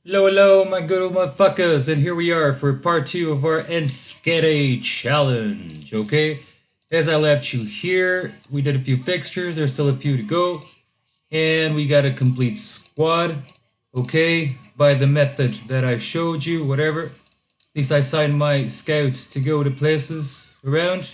Hello, my good old motherfuckers, and here we are for part 2 of our Enskede challenge, okay? As I left you here, we did a few fixtures, there's still a few to go, and we got a complete squad, okay? By the method that I showed you, whatever. At least I signed my scouts to go to places around.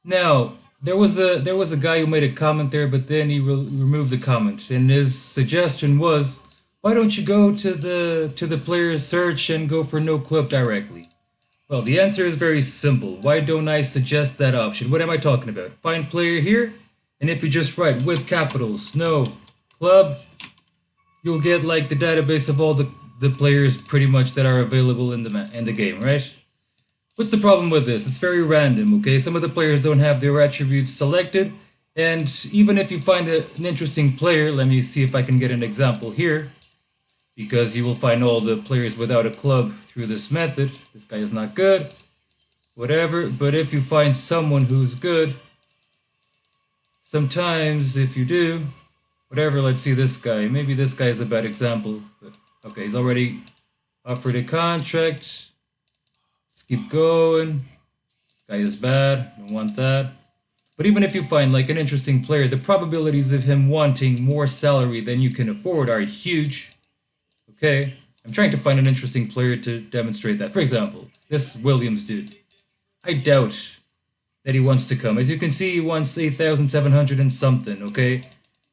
Now, there was a guy who made a comment there, but then he removed the comment, and his suggestion was, why don't you go to the player's search and go for no club directly? Well, the answer is very simple. Why don't I suggest that option? What am I talking about? Find player here, and if you just write with capitals, no club, you'll get like the database of all the players pretty much that are available in the game, right? What's the problem with this? It's very random, okay? Some of the players don't have their attributes selected, and even if you find an interesting player, let me see if I can get an example here, because you will find all the players without a club through this method. This guy is not good, whatever, but if you find someone who's good, sometimes if you do, whatever, let's see this guy. Maybe this guy is a bad example, but okay, he's already offered a contract. Let's keep going. This guy is bad, don't want that. But even if you find like an interesting player, the probabilities of him wanting more salary than you can afford are huge. Okay, I'm trying to find an interesting player to demonstrate that. For example, this Williams dude. I doubt that he wants to come. As you can see, he wants 8,700 and something, okay?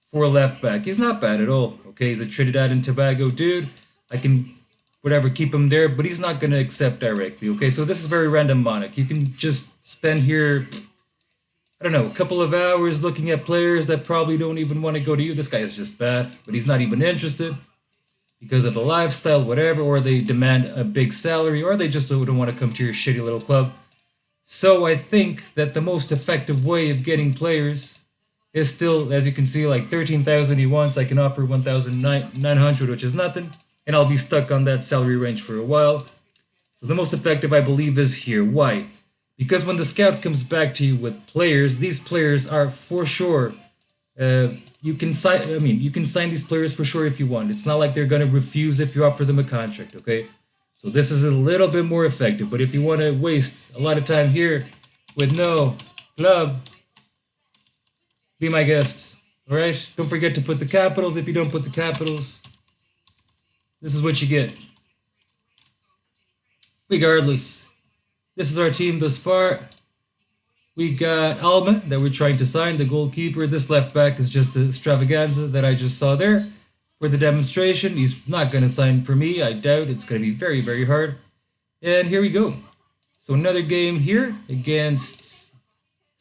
For a left back. He's not bad at all, okay? He's a Trinidad and Tobago dude. I can, whatever, keep him there, but he's not going to accept directly, okay? So this is very random mnemonic. You can just spend here, I don't know, a couple of hours looking at players that probably don't even want to go to you. This guy is just bad, but he's not even interested because of the lifestyle, whatever, or they demand a big salary, or they just don't want to come to your shitty little club. So I think that the most effective way of getting players is still, as you can see, like 13,000 he wants. I can offer 1,900, which is nothing, and I'll be stuck on that salary range for a while. So the most effective, I believe, is here. Why? Because when the scout comes back to you with players, these players are for sure. You can sign. I mean, you can sign these players for sure if you want. It's not like they're gonna refuse if you offer them a contract. Okay, so this is a little bit more effective. But if you want to waste a lot of time here with no club, be my guest. All right. Don't forget to put the capitals. If you don't put the capitals, this is what you get. Regardless, this is our team thus far. We got Alma that we're trying to sign, the goalkeeper. This left back is just a extravaganza that I just saw there for the demonstration. He's not going to sign for me. I doubt it's going to be very, very hard. And here we go. So another game here against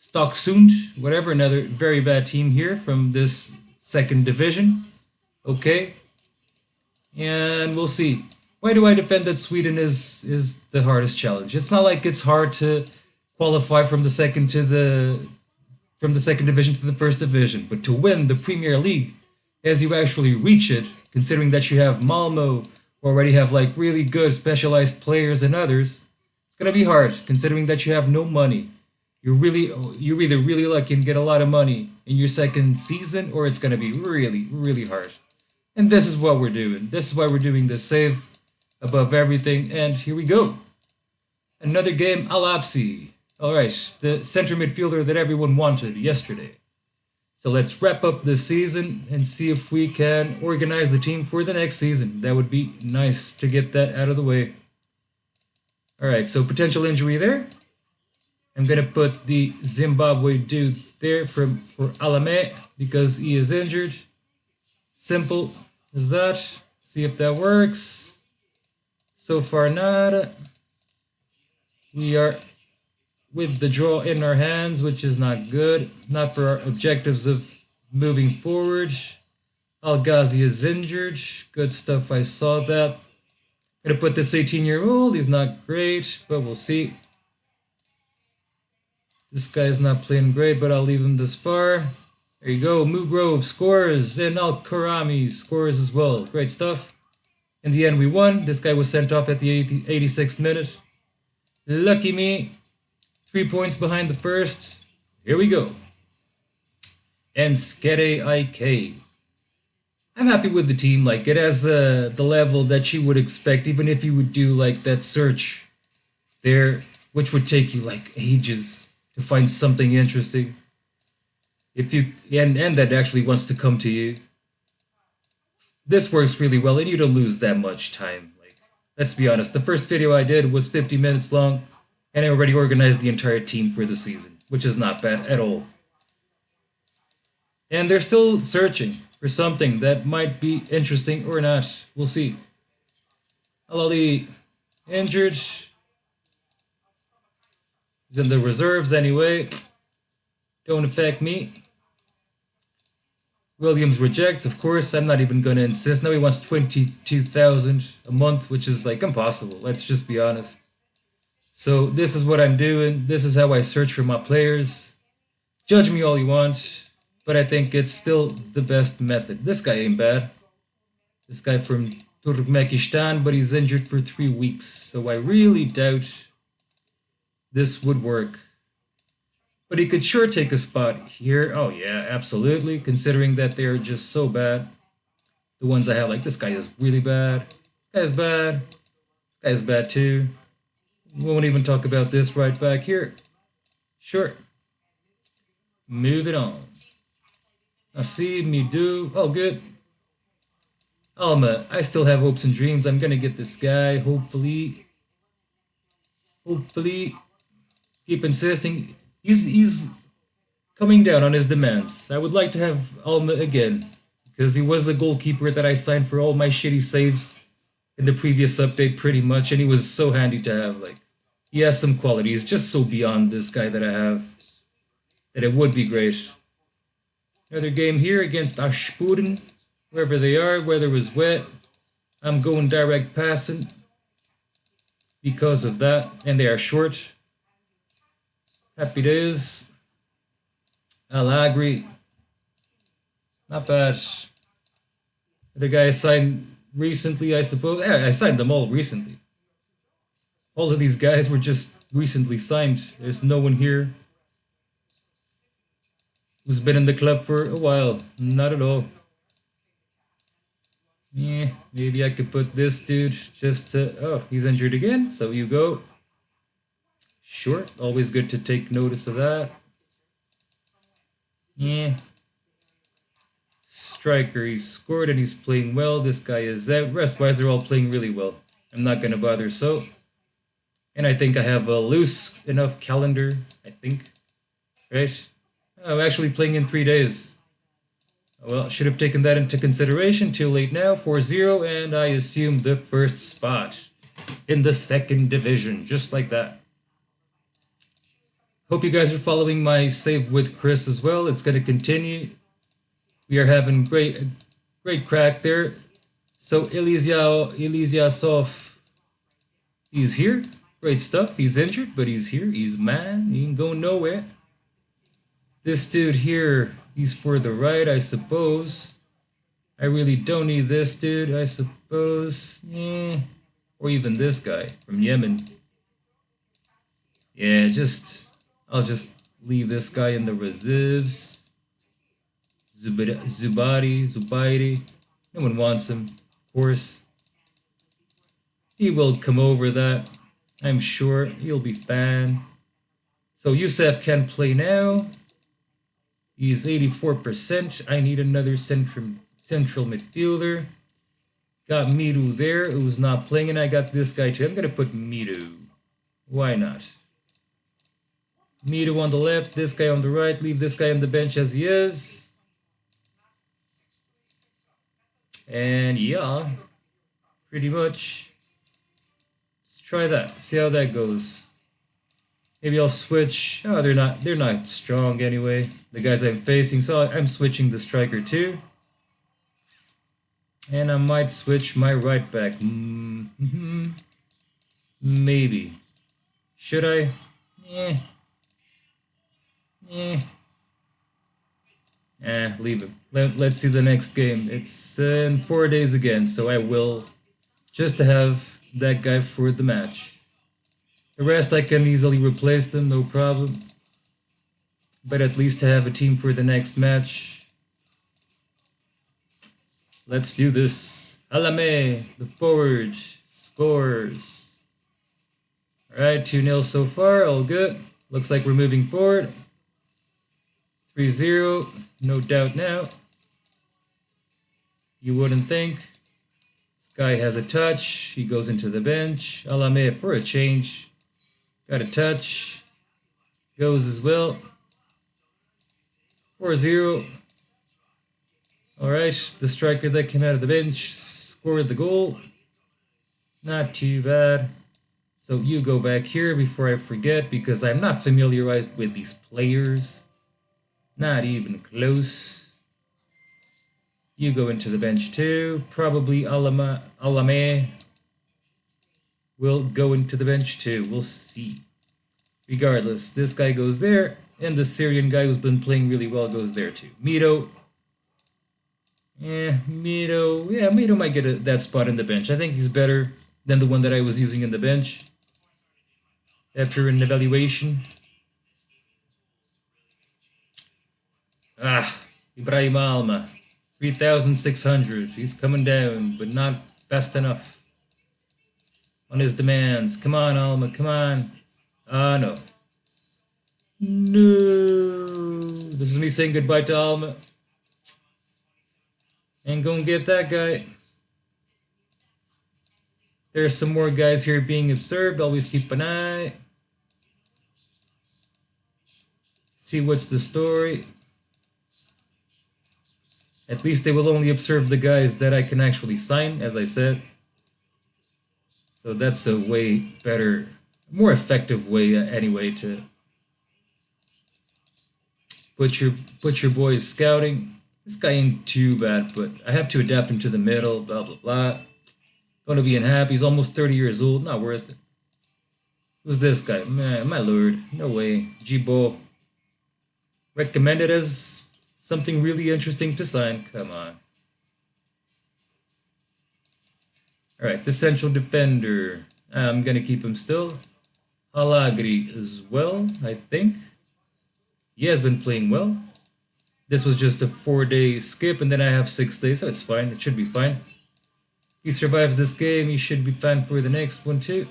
Stocksund, whatever, another very bad team here from this second division. Okay. And we'll see. Why do I defend that Sweden is the hardest challenge? It's not like it's hard to qualify from the second division to the first division, but to win the Premier League, as you actually reach it, considering that you have Malmo, who already have like really good specialized players and others, it's gonna be hard. Considering that you have no money, you're either really lucky and get a lot of money in your second season, or it's gonna be really, really hard. And this is what we're doing. This is why we're doing the save above everything. And here we go. Another game, Alapsi. All right, the center midfielder that everyone wanted yesterday. So let's wrap up this season and see if we can organize the team for the next season. That would be nice to get that out of the way. All right, so potential injury there. I'm going to put the Zimbabwe dude there for Alame because he is injured. Simple as that. See if that works. So far, nada. We are with the draw in our hands, which is not good. Not for our objectives of moving forward. Al-Ghazi is injured. Good stuff, I saw that. Gonna put this 18-year-old. He's not great, but we'll see. This guy is not playing great, but I'll leave him this far. There you go. Mugrove scores, and Al-Karami scores as well. Great stuff. In the end, we won. This guy was sent off at the 86th minute. Lucky me. 3 points behind the first. Here we go. Enskede IK. I'm happy with the team. Like it has the level that you would expect, even if you would do like that search there, which would take you like ages to find something interesting. If you and that actually wants to come to you, this works really well, and you don't lose that much time. Like let's be honest, the first video I did was 50 minutes long, and I already organized the entire team for the season, which is not bad at all. And they're still searching for something that might be interesting or not. We'll see. Alali injured. He's in the reserves anyway. Don't affect me. Williams rejects, of course. I'm not even going to insist. Now he wants 22,000 a month, which is like impossible. Let's just be honest. So this is what I'm doing. This is how I search for my players. Judge me all you want, but I think it's still the best method. This guy ain't bad. This guy from Turkmenistan, but he's injured for 3 weeks. So I really doubt this would work. But he could sure take a spot here. Oh yeah, absolutely. Considering that they're just so bad. The ones I have, like this guy is really bad. This guy is bad. This guy is bad too. We won't even talk about this right back here. Sure. Move it on. I see me do. Oh, good. Alma, I still have hopes and dreams. I'm gonna get this guy. Hopefully. Keep insisting. He's coming down on his demands. I would like to have Alma again, because he was the goalkeeper that I signed for all my shitty saves in the previous update pretty much, and he was so handy to have. Like, he has some qualities just so beyond this guy that I have that it would be great. Another game here against Ashpuren, wherever they are. Weather was wet. I'm going direct passing because of that, and they are short. Happy days. Alagri. Not bad. The guy I signed recently, I suppose. Yeah, I signed them all recently. All of these guys were just recently signed. There's no one here who's been in the club for a while. Not at all. Yeah, maybe I could put this dude just to... Oh, he's injured again, so you go. Sure, always good to take notice of that. Yeah. Striker, he's scored and he's playing well. This guy is out. Rest-wise, they're all playing really well. I'm not going to bother so. And I think I have a loose enough calendar, I think. Right? I'm actually playing in 3 days. Well, should have taken that into consideration. Too late now. 4-0, and I assume the first spot in the second division. Just like that. Hope you guys are following my save with Chris as well. It's going to continue. We are having great crack there. So Ilyasov, he's here. Great stuff. He's injured, but he's here. He's mad. He ain't going nowhere. This dude here, he's for the right, I suppose. I really don't need this dude, I suppose. Yeah. Or even this guy from Yemen. Yeah, I'll just leave this guy in the reserves. Zubairi. No one wants him, of course. He will come over that, I'm sure. He'll be fine. So Youssef can play now. He's 84%. I need another central midfielder. Got Miru there, who's not playing, and I got this guy too. I'm going to put Miru. Why not? Miru on the left, this guy on the right. Leave this guy on the bench as he is. And yeah, pretty much. Let's try that. See how that goes. Maybe I'll switch. Oh, they're not strong anyway, the guys I'm facing. So I'm switching the striker too. And I might switch my right back. Maybe. Should I? Leave it. Let's see the next game. It's in 4 days again, so I will just to have that guy for the match. The rest I can easily replace them, no problem. But at least to have a team for the next match. Let's do this. Alame, the forward, scores. Alright, 2-0 so far, all good. Looks like we're moving forward. 3-0, no doubt now. You wouldn't think. This guy has a touch. He goes into the bench. Alame for a change. Got a touch. Goes as well. 4-0. Alright, the striker that came out of the bench scored the goal. Not too bad. So you go back here before I forget, because I'm not familiarized with these players. Not even close. You go into the bench too. Probably Alame will go into the bench too. We'll see. Regardless, this guy goes there, and the Syrian guy who's been playing really well goes there too. Mito. Mito might get that spot in the bench. I think he's better than the one that I was using in the bench after an evaluation. Ibrahim Alma, 3,600. He's coming down, but not fast enough on his demands. Come on, Alma, come on. No. No. This is me saying goodbye to Alma. And go and get that guy. There's some more guys here being observed. Always keep an eye. See what's the story. At least they will only observe the guys that I can actually sign, as I said. So that's a way better, more effective way anyway to put your boys scouting. This guy ain't too bad, but I have to adapt him to the middle, blah, blah, blah. Gonna be unhappy. He's almost 30 years old. Not worth it. Who's this guy? Man, my lord. No way. Jibo. Recommended as something really interesting to sign. Come on. Alright, the central defender. I'm gonna keep him still. Halagri as well, I think. He has been playing well. This was just a 4-day skip, and then I have 6 days, so it's fine. It should be fine. If he survives this game, he should be fine for the next one too.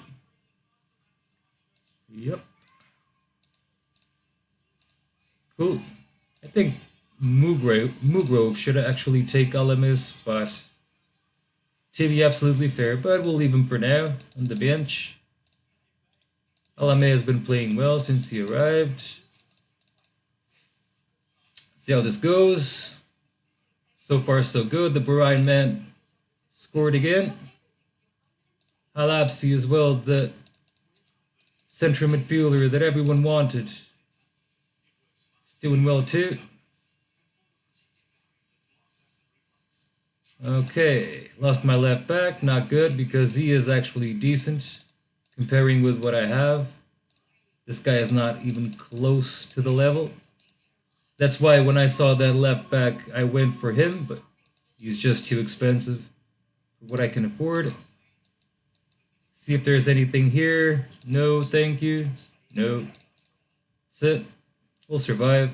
Yep. Cool. I think Mugrove should actually take Alame's spot. To be absolutely fair, but we'll leave him for now on the bench. Alame has been playing well since he arrived. See how this goes. So far, so good. The Bahrain man scored again. Halabsi as well, the central midfielder that everyone wanted. He's doing well too. Okay, lost my left back. Not good, because he is actually decent comparing with what I have. This guy is not even close to the level. That's why when I saw that left back, I went for him, but he's just too expensive for what I can afford. See if there's anything here. No, thank you. No. That's it. We'll survive.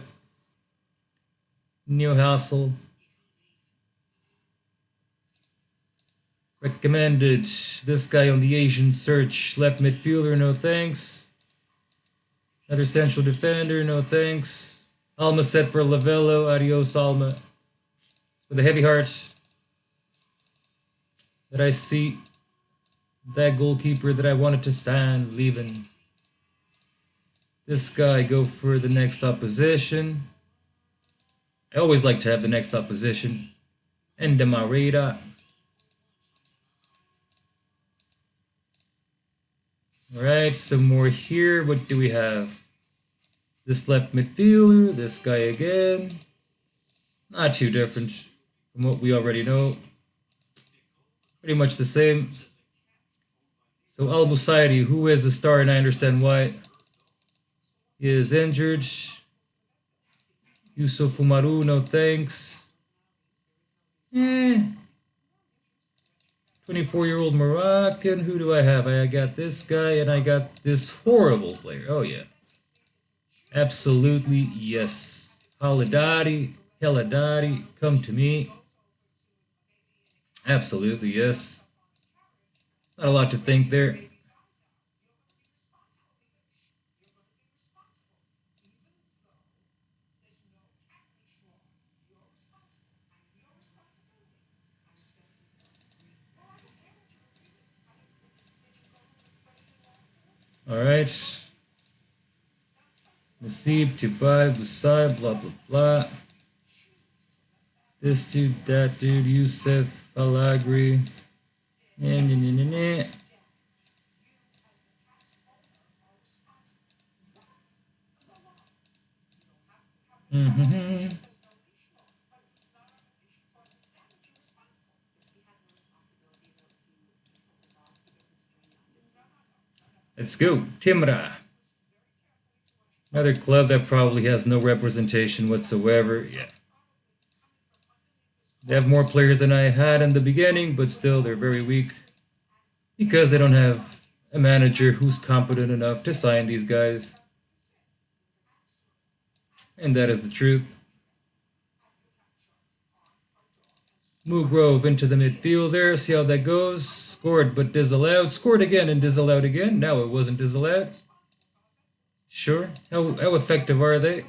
Newcastle. Recommended. This guy on the Asian search. Left midfielder, no thanks. Another central defender, no thanks. Alma set for Lavello. Adios, Alma. With a heavy heart that I see that goalkeeper that I wanted to sign leaving. This guy go for the next opposition. I always like to have the next opposition. And the Mareda. Alright, some more here. What do we have? This left midfielder, this guy again. Not too different from what we already know. Pretty much the same. So Al Busairi, who is a star, and I understand why. He is injured. Yusuf Umaru, no thanks. 24-year-old Moroccan. Who do I have? I got this guy, and I got this horrible player. Oh, yeah. Absolutely, yes. Haladari, come to me. Absolutely, yes. Not a lot to think there. Alright. Nasib, Tubai, Busai, blah blah blah. This dude, that dude, Yusef, Falagri. Nah, nah, nah, nah, nah. Mm-hmm. Let's go. Timra. Another club that probably has no representation whatsoever. Yeah. They have more players than I had in the beginning, but still they're very weak because they don't have a manager who's competent enough to sign these guys. And that is the truth. Mugrove into the midfield there. See how that goes. Scored but disallowed. Scored again and disallowed again. Now it wasn't disallowed. Sure. How effective are they?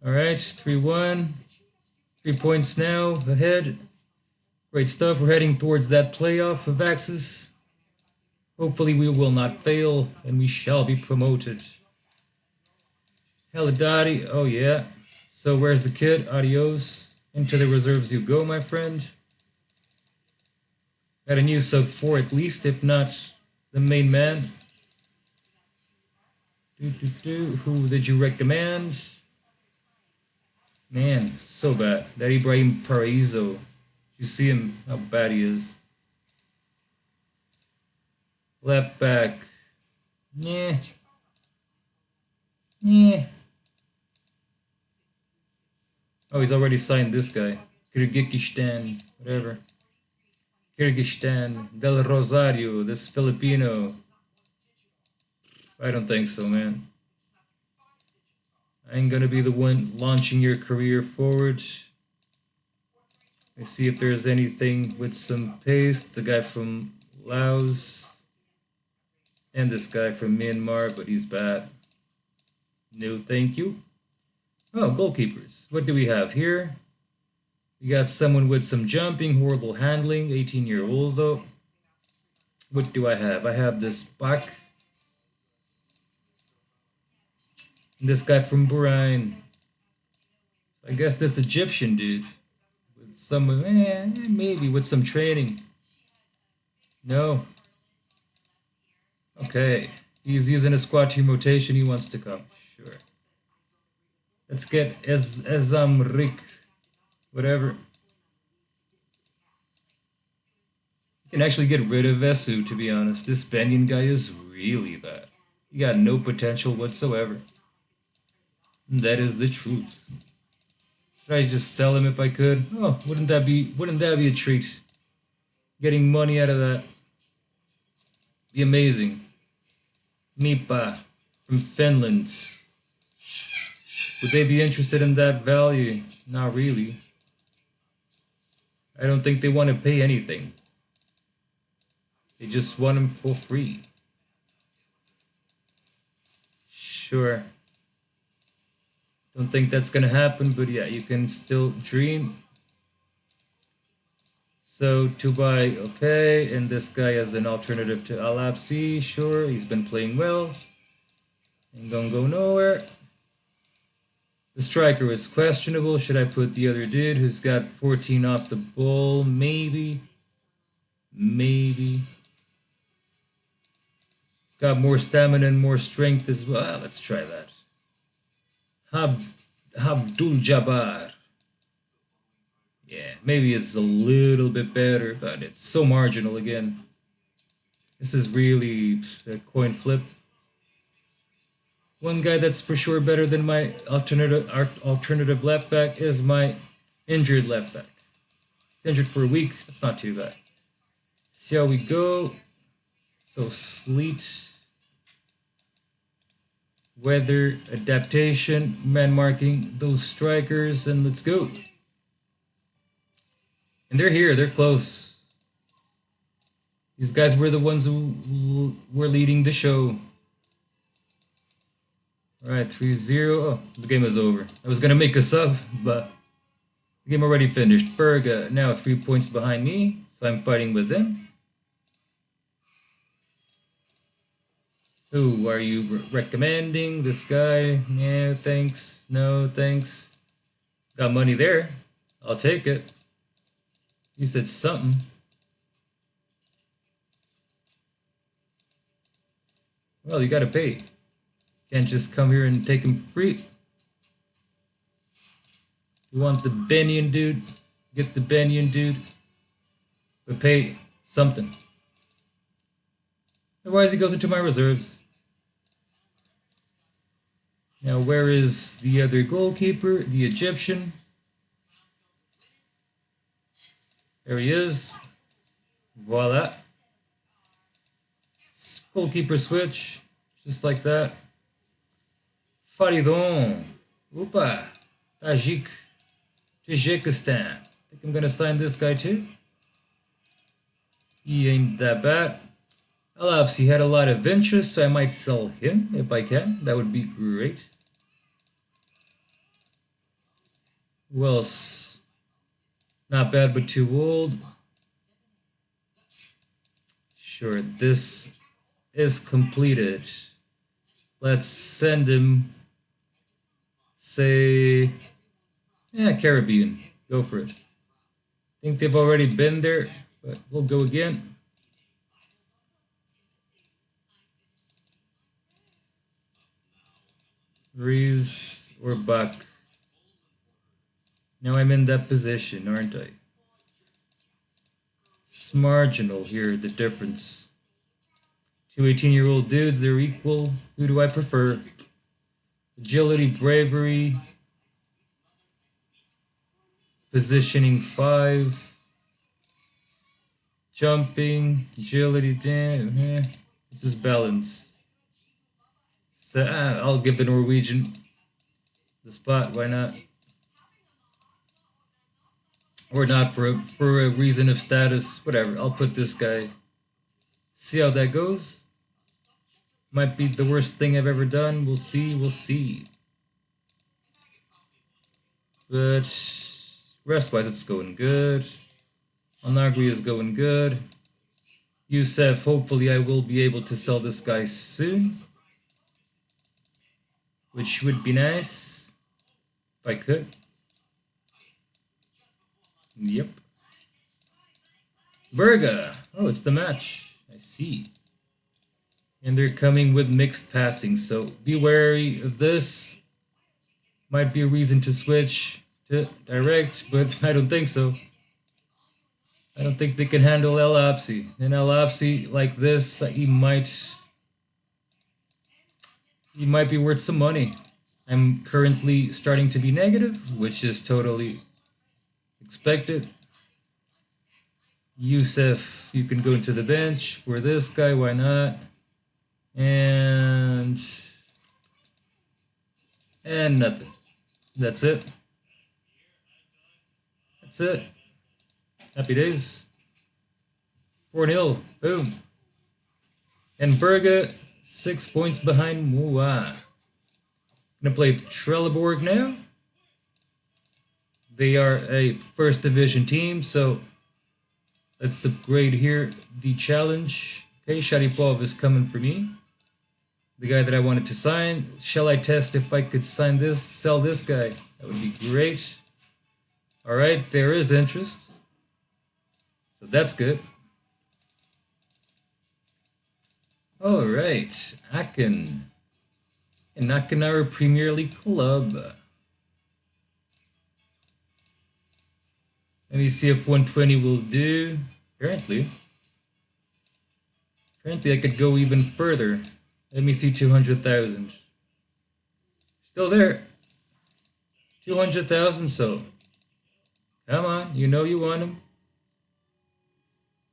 All right. 3-1. 3 points now ahead. Great stuff. We're heading towards that playoff of Axis. Hopefully we will not fail and we shall be promoted. Haladadi. Oh, yeah. So where's the kid? Adios. Into the reserves you go, my friend. Got a new sub 4 at least, if not the main man. Who did you recommend? Man, so bad. That Ibrahim Paraiso. You see him, how bad he is. Left back. Yeah. Yeah. Oh, he's already signed this guy. Kyrgyzstan, whatever. Kyrgyzstan, Del Rosario, this Filipino. I don't think so, man. I ain't gonna be the one launching your career forward. Let's see if there's anything with some pace. The guy from Laos. And this guy from Myanmar, but he's bad. No, thank you. Oh, goalkeepers. What do we have here? We got someone with some jumping, horrible handling, 18-year-old though. What do I have? I have this Bak. This guy from Bahrain. I guess this Egyptian dude. With some, maybe with some training. No. Okay. He's using a squad team rotation. He wants to come. Sure. Let's get Rick. Whatever. You can actually get rid of Vesu, to be honest. This Benyan guy is really bad. He got no potential whatsoever. And that is the truth. Should I just sell him if I could? Oh, wouldn't that be a treat? Getting money out of that. Be amazing. Mipa from Finland. Would they be interested in that value? Not really. I don't think they want to pay anything. They just want him for free. Sure. Don't think that's gonna happen, but yeah, you can still dream. So Tubai, okay, and this guy as an alternative to Alapsi, sure, he's been playing well. Ain't gonna go nowhere. The striker is questionable. Should I put the other dude who's got 14 off the ball? Maybe. Maybe. He's got more stamina and more strength as well. Let's try that. Abdul Jabbar. Yeah, maybe it's a little bit better, but it's so marginal again. This is really a coin flip. One guy that's for sure better than my alternative left back is my injured left back. He's injured for a week. That's not too bad. See how we go. So sleet, weather, adaptation, man marking those strikers, and let's go. And they're here, they're close. These guys were the ones who were leading the show. Alright, 3-0. Oh, the game is over. I was gonna make a sub, but the game already finished. Berga now 3 points behind me, so I'm fighting with them. Who are you recommending? This guy? Yeah, thanks. No, thanks. Got money there. I'll take it. You said something. Well, you gotta pay. Can't just come here and take him free. You want the Benyon dude? Get the Benyon dude. But pay something. Otherwise he goes into my reserves. Now where is the other goalkeeper? The Egyptian. There he is. Voila. Goalkeeper switch. Just like that. Faridon. Opa. Tajikistan. I think I'm gonna sign this guy too. He ain't that bad. Alapsi had a lot of interest, so I might sell him if I can. That would be great. Who else? Not bad, but too old. Sure, this is completed. Let's send him, say, yeah, Caribbean. Go for it. I think they've already been there, but we'll go again. Rees or Buck. Now I'm in that position, aren't I? It's marginal here, the difference. Two 18-year-old dudes, they're equal. Who do I prefer? Agility, bravery. Positioning 5. Jumping, agility, damn. This is balance. So, I'll give the Norwegian the spot, why not? Or not for a reason of status, whatever. I'll put this guy. See how that goes. Might be the worst thing I've ever done. We'll see, we'll see. But rest-wise, it's going good. Al-Nagri is going good. Youssef, hopefully I will be able to sell this guy soon. Which would be nice. If I could. Yep. Berga. Oh, it's the match. I see. And they're coming with mixed passing, so be wary of this. Might be a reason to switch to direct, but I don't think so. I don't think they can handle El Apsi. And El Apsi, like this, he might be worth some money. I'm currently starting to be negative, which is totally expected. Youssef, you can go into the bench for this guy, why not? And nothing. That's it. That's it. Happy days. 4-0. Boom. And Berga, 6 points behind Mua. Gonna play Trelleborg now. They are a first division team, so let's upgrade here the challenge. Okay, Sharipov is coming for me. The guy that I wanted to sign. Shall I test if I could sign this, sell this guy? That would be great. Alright, there is interest. So that's good. Alright, Aachen. And Aachener Premier League Club. Let me see if 120 will do. Apparently I could go even further. Let me see 200,000. Still there. 200,000, so come on, you know you want him.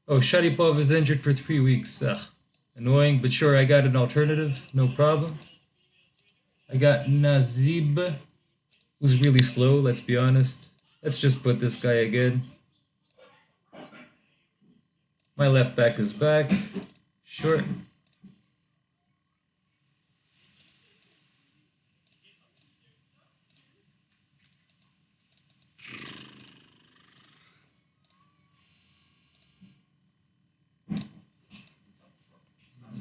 Oh, Sharipov is injured for 3 weeks. Ugh, annoying, but sure, I got an alternative, no problem. I got Nazib, who's really slow, let's be honest. Let's just put this guy again. My left back is back. Short.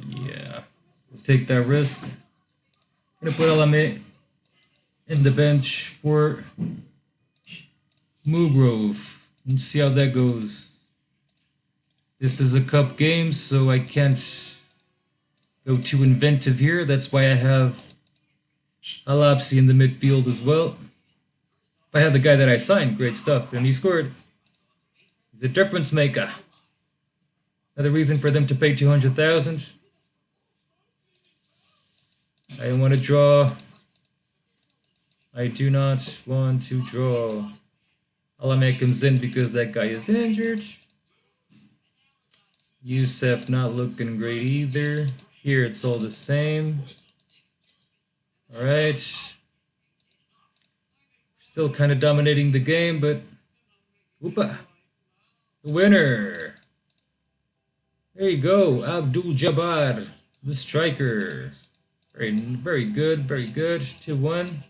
Yeah. We'll take that risk. Gonna put Alame in the bench for Mugrove and see how that goes. This is a cup game, so I can't go too inventive here. That's why I have Alapsi in the midfield as well. If I had the guy that I signed, great stuff, and he scored. He's a difference maker. Another reason for them to pay 200,000. I don't want to draw. I do not want to draw. Alame comes in because that guy is injured. Youssef not looking great either. Here it's all the same. Alright. Still kind of dominating the game, but... Oopa! The winner! There you go, Abdul Jabbar, the striker. Very good, very good. 2-1.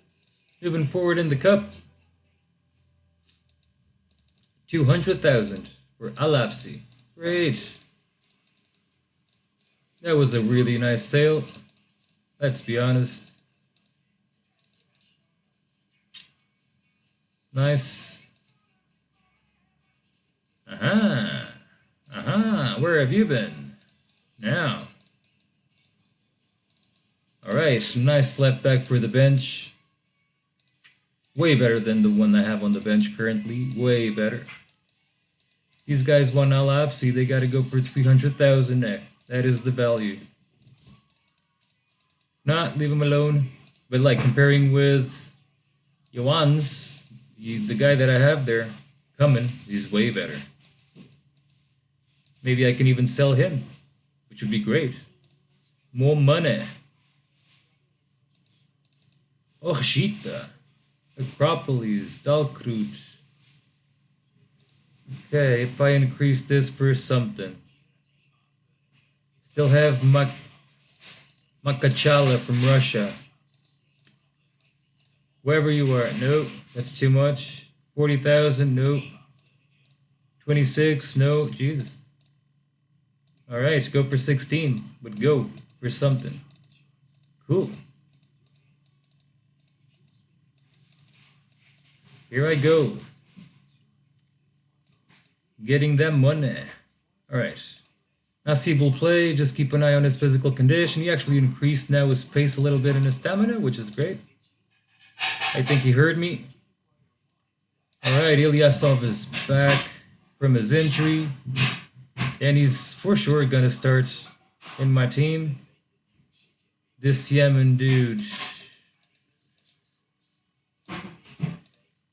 Moving forward in the cup. 200,000 for Alapsi. Great. That was a really nice sale. Let's be honest. Nice. Aha. Aha. Where have you been? Now. Alright. Nice left back for the bench. Way better than the one I have on the bench currently. Way better. These guys want Alapsi. They got to go for 300,000 there. That is the value. Not leave him alone. But like comparing with Yohan's, the guy that I have there coming, he's way better. Maybe I can even sell him, which would be great. More money. Ochita. Acropolis. Dalkrut. Okay, if I increase this for something. Still have Makachala from Russia. Wherever you are. Nope, that's too much. 40,000, nope. 26, no, Jesus. Alright, go for 16, but go for something. Cool. Here I go. Getting them money. Alright. Nasib will play, just keep an eye on his physical condition. He actually increased now his pace a little bit and his stamina, which is great. I think he heard me. Alright, Ilyasov is back from his injury. And he's for sure gonna start in my team. This Yemen dude.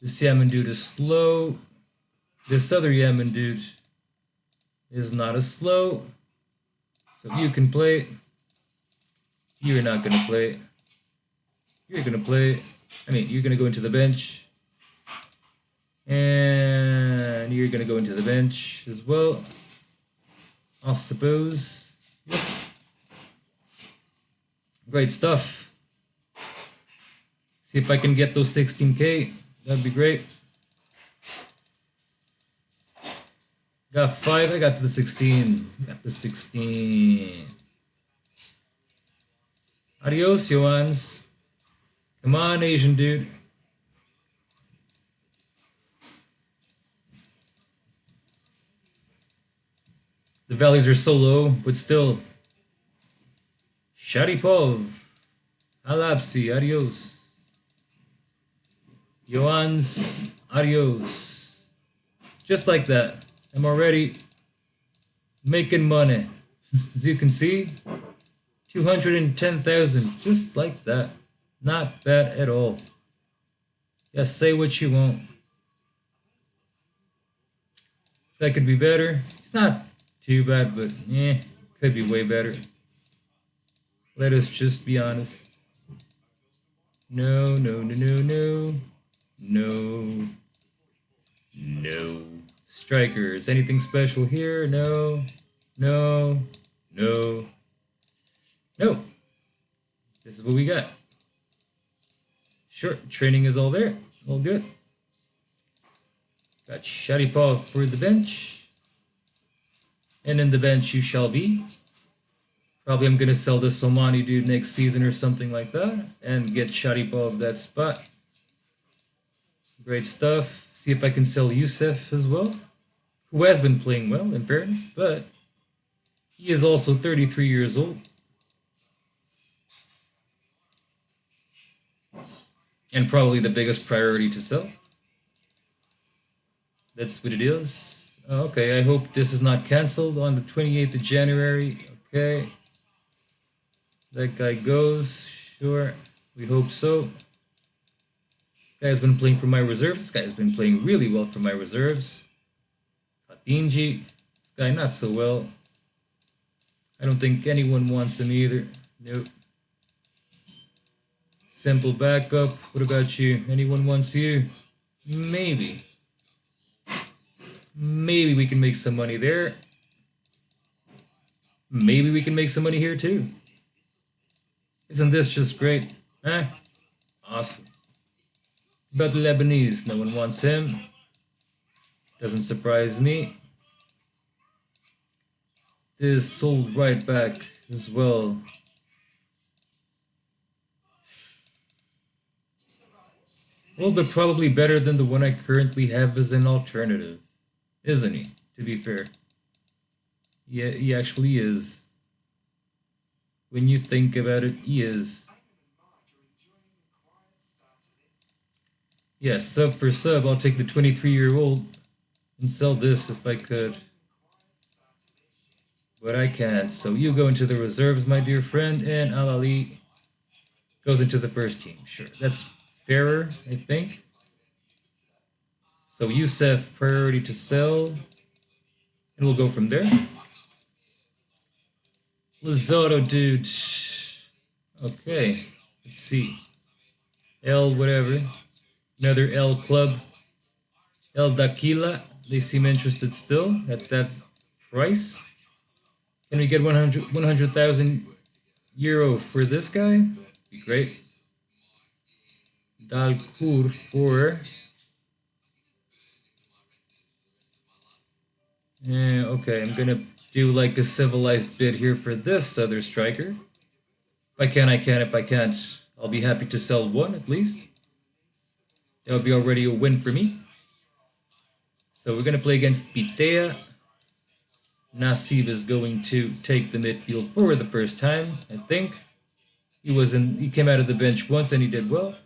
This Yemen dude is slow. This other Yemen dude is not as slow. So you can play. You're not going to play. You're going to play. I mean, you're going to go into the bench. And you're going to go into the bench as well. I suppose. Yep. Great stuff. See if I can get those 16K. That'd be great. Got 5, I got to the 16. Got the 16. Adios, Johans. Come on, Asian dude. The values are so low, but still. Sharipov. Alapsi, adios. Johans, adios. Just like that. I'm already making money. As you can see, 210,000, just like that. Not bad at all. Just say what you want. This guy could be better. It's not too bad, but could be way better. Let us just be honest. No, no, no, no, no. No. No. Strikers. Anything special here? No. No. No. No. This is what we got. Sure, training is all there. All good. Got Sharipov for the bench. And in the bench you shall be. Probably I'm going to sell the Somani dude next season or something like that. And get Sharipov that spot. Great stuff. See if I can sell Youssef as well. Who has been playing well, in fairness. But he is also 33 years old. And probably the biggest priority to sell. That's what it is. Okay, I hope this is not cancelled on the 28th of January. Okay. That guy goes. Sure. We hope so. This guy has been playing for my reserves. This guy has been playing really well for my reserves. Katinji. This guy not so well. I don't think anyone wants him either. Nope. Simple backup. What about you? Anyone wants you? Maybe. Maybe we can make some money there. Maybe we can make some money here too. Isn't this just great? Eh? Awesome. But Lebanese, no one wants him. Doesn't surprise me. This sold right back as well. Well, but probably better than the one I currently have as an alternative. Isn't he? To be fair. Yeah, he actually is. When you think about it, he is. Yes, sub for sub, I'll take the 23-year-old and sell this if I could. But I can't. So you go into the reserves, my dear friend, and Al Ali goes into the first team. Sure, that's fairer, I think. So Youssef, priority to sell. And we'll go from there. Lazaro, dude. Okay, let's see. L whatever. Another L club. El Daquila. They seem interested still at that price. Can we get 100,000 euro for this guy? Be great. Dalcour for... Yeah, okay, I'm gonna do like a civilized bid here for this other striker. If I can, I can. If I can't, I'll be happy to sell one at least. That would be already a win for me. So we're gonna play against Pitea. Nasib is going to take the midfield for the first time, I think. He came out of the bench once and he did well.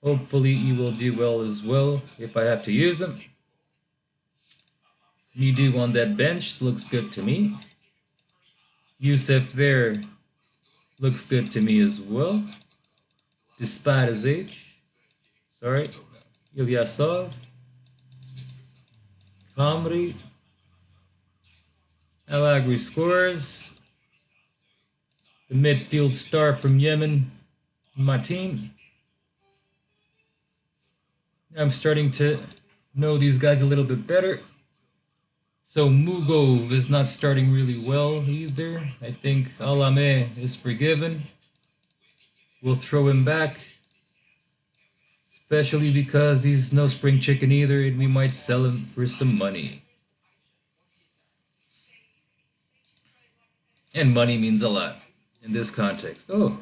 Hopefully he will do well as well if I have to use him. Midu on that bench looks good to me. Youssef there looks good to me as well. Despite his age. Sorry. Ilyasov. Kamri. Al-Agri scores. The midfield star from Yemen, my team. I'm starting to know these guys a little bit better. So Mugov is not starting really well either. I think Alame is forgiven. We'll throw him back. Especially because he's no spring chicken either and we might sell him for some money. And money means a lot in this context. Oh,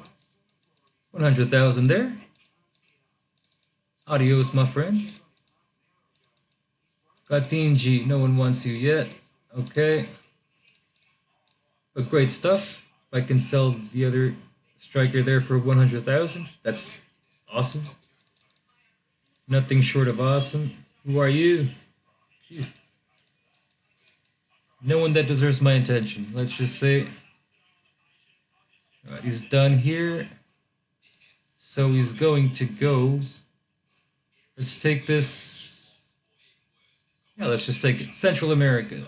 100,000 there. Adios, my friend. Katinji, no one wants you yet. Okay. But great stuff. If I can sell the other striker there for 100,000, that's awesome. Nothing short of awesome. Who are you? Jeez. No one that deserves my attention. Let's just say. Alright, he's done here. So he's going to go. Let's take this. Yeah, let's just take it. Central America.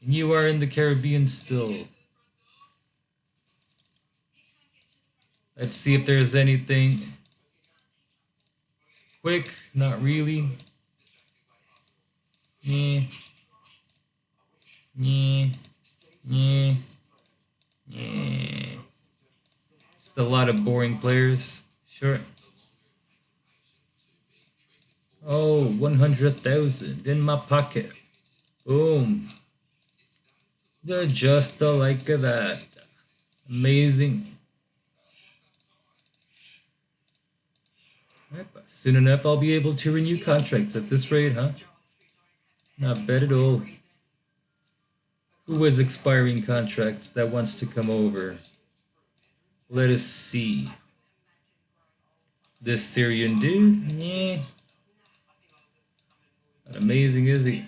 And you are in the Caribbean still. Let's see if there's anything quick. Not really. lot of boring players. Sure. Oh, 100,000 in my pocket. Boom. Just like that. Amazing. Right, soon enough, I'll be able to renew contracts at this rate, huh? Not bad at all. Who has expiring contracts that wants to come over? Let us see. This Syrian dude? Yeah. Not amazing, is he?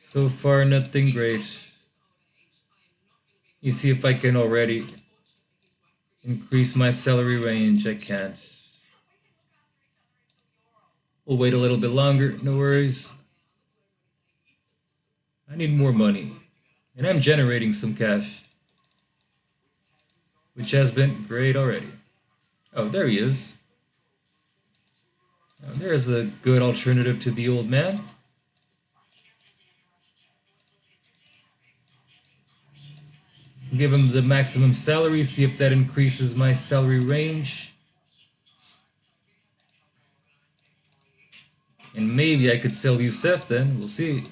So far, nothing great. You see if I can already increase my salary range. I can't. We'll wait a little bit longer. No worries. I need more money. And I'm generating some cash. Which has been great already. Oh, there he is. Now, there's a good alternative to the old man. Give him the maximum salary, see if that increases my salary range. And maybe I could sell Youssef then, we'll see.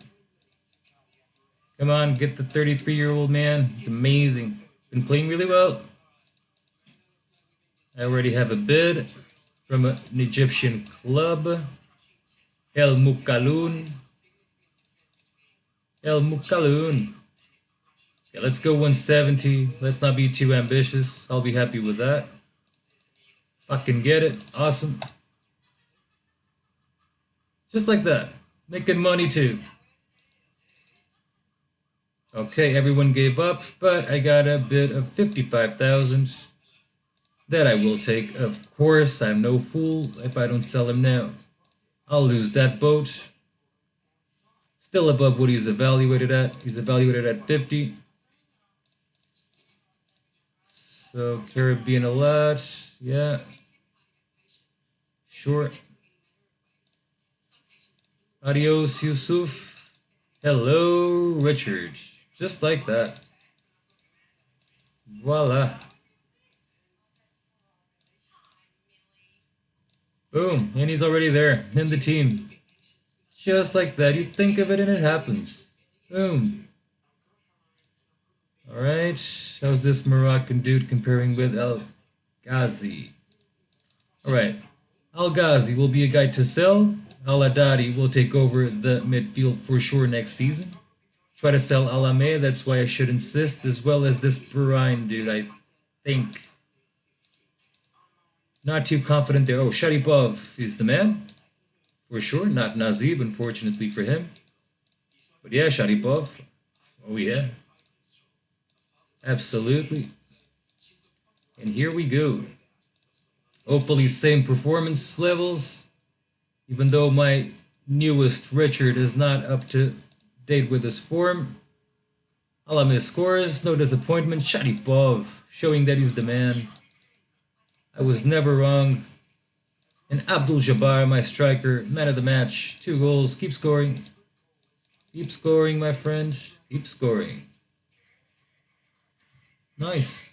Come on, get the 33-year-old man. It's amazing. Been playing really well. I already have a bid from an Egyptian club. El Mukaloon. El Mukaloon. Okay, let's go 170. Let's not be too ambitious. I'll be happy with that. Fucking get it. Awesome. Just like that. Making money too. Okay, everyone gave up, but I got a bid of 55,000. That I will take. Of course, I'm no fool if I don't sell him now. I'll lose that boat. Still above what he's evaluated at. He's evaluated at 50. So, Caribbean a lot. Yeah. Sure. Adios, Yusuf. Hello, Richard. Just like that. Voila. Boom. And he's already there in the team. Just like that. You think of it and it happens. Boom. Alright. How's this Moroccan dude comparing with Al Ghazi? Alright. Al Ghazi will be a guy to sell. Al Haddadi will take over the midfield for sure next season. Try to sell Alame, that's why I should insist, as well as this Brian dude, I think. Not too confident there. Oh, Sharipov is the man. For sure. Not Nazib, unfortunately for him. But yeah, Sharipov. Oh yeah. Absolutely. And here we go. Hopefully same performance levels. Even though my newest Richard is not up to date with his form. Alame scores, no disappointment. Sharipov, showing that he's the man. I was never wrong. And Abdul Jabbar, my striker, man of the match. 2 goals, keep scoring. Keep scoring, my friend. Keep scoring. Nice.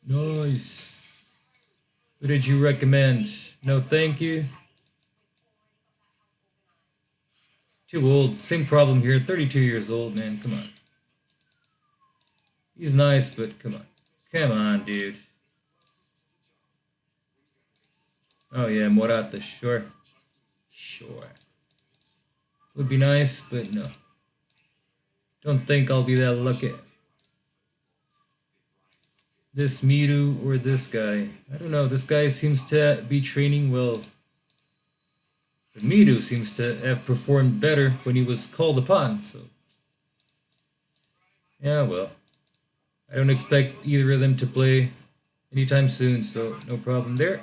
Nice. Who did you recommend? No, thank you. Too old. Same problem here. 32 years old, man. Come on. He's nice, but come on. Come on, dude. Oh, yeah, Morata. Sure. Sure. Would be nice, but no. Don't think I'll be that lucky. This Miru or this guy. I don't know. This guy seems to be training well. But Miru seems to have performed better when he was called upon, so. Yeah, well. I don't expect either of them to play anytime soon, so no problem there.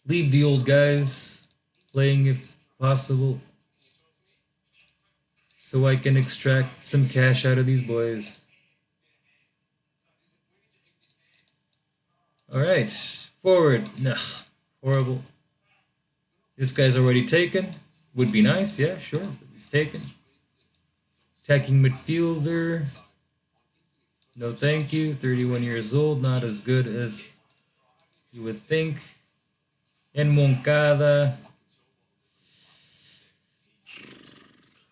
Leave the old guys playing if possible, so I can extract some cash out of these boys. Alright, forward. Nah, horrible. This guy's already taken. Would be nice, yeah, sure. But he's taken. Attacking midfielder. No thank you. 31 years old. Not as good as you would think. And Moncada.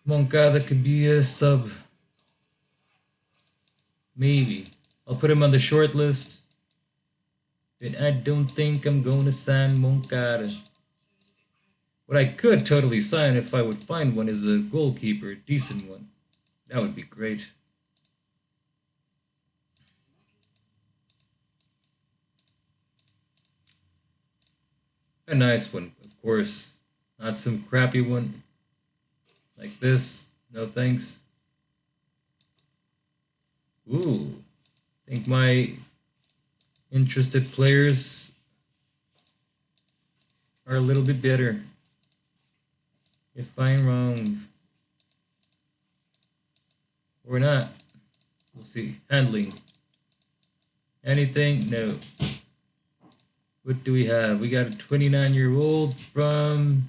Moncada could be a sub. Maybe. I'll put him on the short list. But I don't think I'm going to sign Moncada. What I could totally sign if I would find one is a goalkeeper, a decent one. That would be great. A nice one, of course. Not some crappy one like this. No thanks. Ooh. I think my interested players are a little bit better. If I'm wrong. Or not. We'll see. Handling. Anything? No. What do we have? We got a 29-year-old from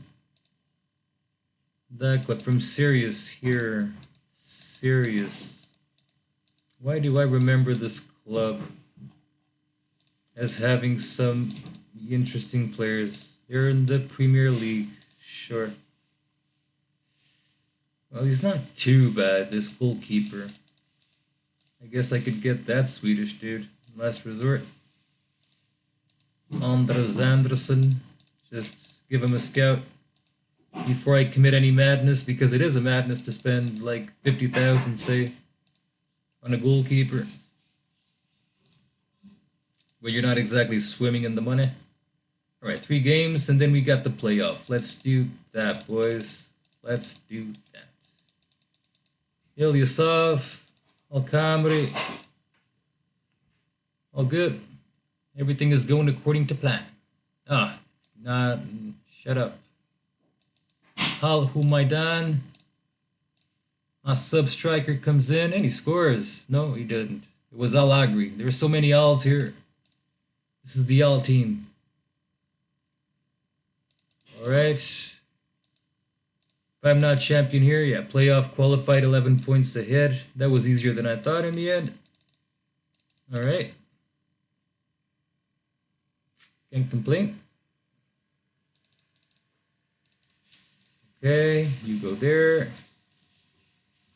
that club, from Sirius here. Sirius. Why do I remember this club as having some interesting players? They're in the Premier League. Sure. Well, he's not too bad, this goalkeeper. I guess I could get that Swedish dude. Last resort. Anders Andersson. Just give him a scout before I commit any madness, because it is a madness to spend like 50,000, say, on a goalkeeper. But you're not exactly swimming in the money. Alright, 3 games, and then we got the playoff. Let's do that, boys. Let's do that. Ilyasov, Alkamri, all good. Everything is going according to plan. Shut up. Al Humaidan, a sub-striker comes in and he scores. No, he didn't. It was Al Agri. There are so many Al's here. This is the Al team. Alright. If I'm not champion here, yeah, playoff qualified 11 points ahead. That was easier than I thought in the end. Alright. Can't complain. Okay, you go there.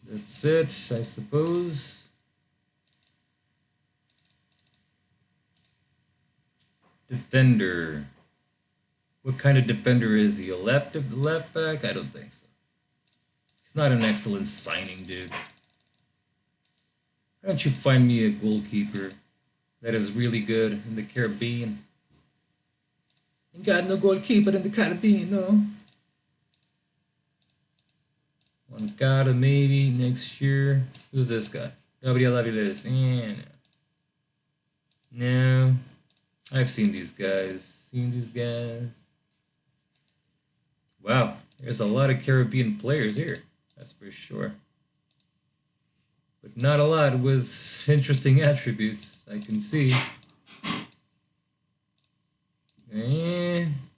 That's it, I suppose. Defender. What kind of defender is he? A left back? I don't think so. He's not an excellent signing, dude. Why don't you find me a goalkeeper that is really good in the Caribbean? Ain't got no goalkeeper in the Caribbean, no. Moncada maybe next year. Who's this guy? Gabriel Aviles. Yeah, no. I've seen these guys. Wow, there's a lot of Caribbean players here. That's for sure. But not a lot with interesting attributes, I can see.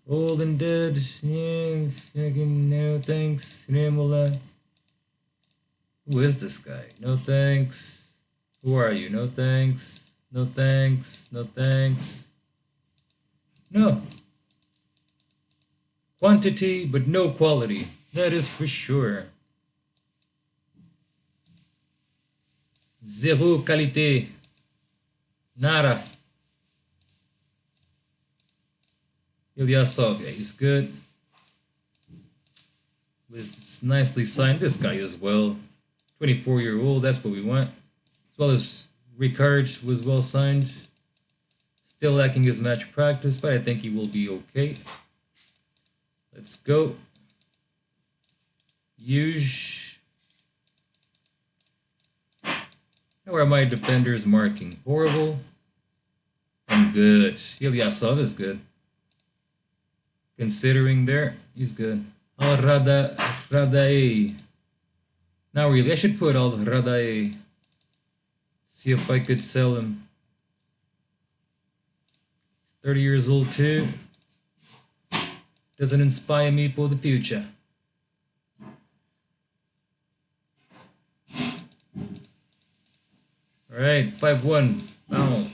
Old and dead. Yeah, fucking no thanks. Remola. Who is this guy? No thanks. Who are you? No thanks. No thanks. No thanks. No. Quantity, but no quality. That is for sure. Zero qualité. Nada. Ilyasov, yeah, he's good. Was nicely signed. This guy as well. 24-year-old, that's what we want. As well as Ricard was well signed. Still lacking his match practice, but I think he will be okay. Let's go. Huge. How are my defenders marking? Horrible. And good. Ilyasov is good. Considering there, he's good. Al Radae. Now really, I should put Al Radae. See if I could sell him. He's 30 years old too. Doesn't inspire me for the future. Alright, 5-1. Boom.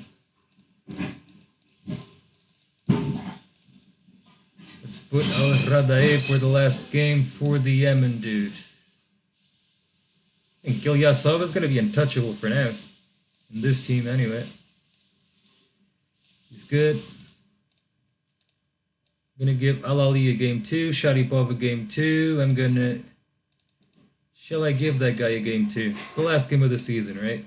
Let's put Al Radae for the last game for the Yemen dude. I think Gilyasov is going to be untouchable for now. In this team, anyway. He's good. I'm going to give Al Ali a game 2, Sharipov a game 2. I'm going to... Shall I give that guy a game 2? It's the last game of the season, right?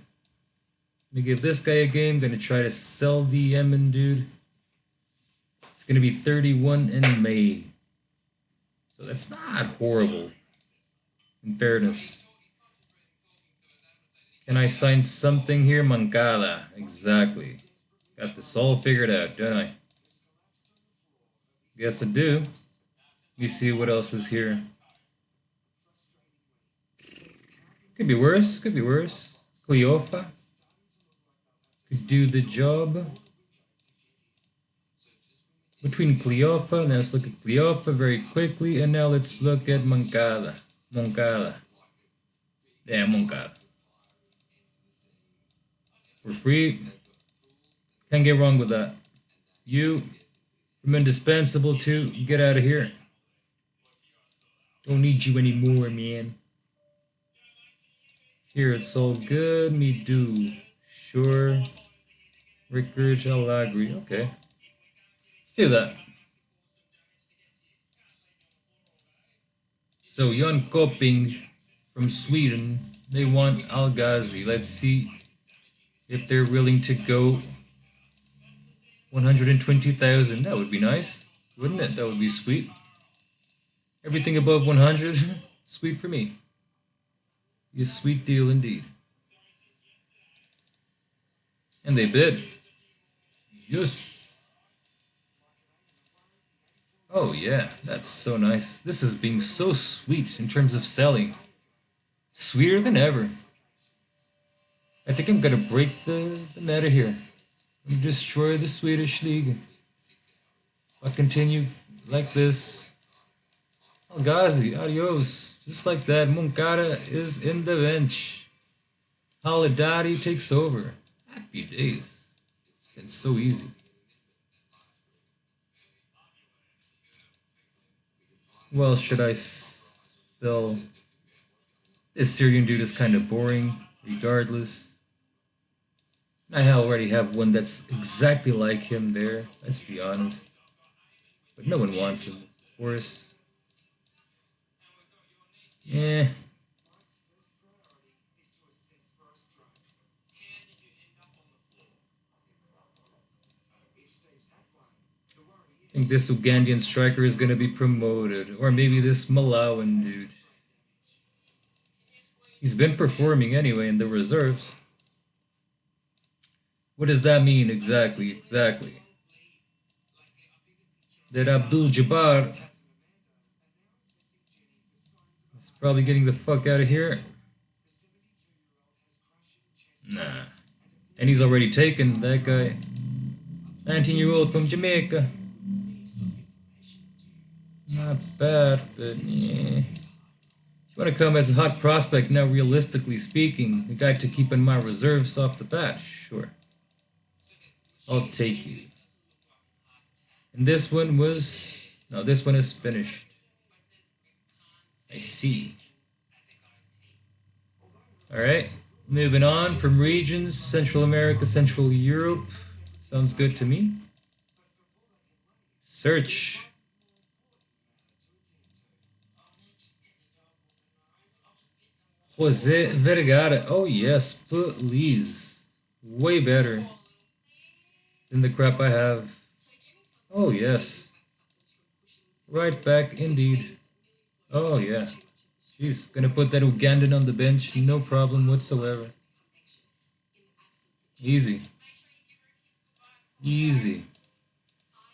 I'm going to give this guy a game. I'm going to try to sell the Yemen dude. It's going to be 31 in May. So that's not horrible, in fairness. Can I sign something here? Mancada. Exactly. Got this all figured out, don't I? Guess I do. Let me see what else is here. Could be worse. Could be worse. Cleofa. Could do the job. Between Cleofa, now let's look at Cleofa very quickly, and now let's look at Moncada. Moncada. Yeah, Moncada. For free. Can't get wrong with that. You, from indispensable to get out of here. Don't need you anymore, man. Here, it's all good. Me do. Sure. Rickard Alagri. Okay. Let's do that. So, Jan Kopping from Sweden. They want Al Ghazi. Let's see if they're willing to go 120,000. That would be nice, wouldn't it? That would be sweet. Everything above 100, sweet for me. Be a sweet deal indeed. And they bid. Yes. Oh yeah, that's so nice. This is being so sweet in terms of selling. Sweeter than ever. I think I'm gonna break the meta here. We destroy the Swedish league. If I continue like this. Al Ghazi, adios. Just like that, Moncada is in the bench. Haladari takes over. Happy days. It's been so easy. Who else should I sell? This Syrian dude is kind of boring, regardless. I already have one that's exactly like him there, let's be honest. But no one wants him, of course. Yeah. I think this Ugandan striker is going to be promoted. Or maybe this Malawian dude. He's been performing anyway in the reserves. What does that mean exactly? Exactly. That Abdul Jabbar is probably getting the fuck out of here. Nah. And he's already taken, that guy. 19-year-old from Jamaica. Not bad, but yeah. If you want to come as a hot prospect, now realistically speaking, the guy to keep in my reserves off the bat, sure. I'll take you. And this one was... No, this one is finished. I see. Alright, moving on from regions, Central America, Central Europe. Sounds good to me. Search. Jose Vergara. Oh yes, please. Way better than the crap I have. Oh yes. Right back indeed. Oh yeah. Jeez, gonna put that Ugandan on the bench, no problem whatsoever. Easy. Easy.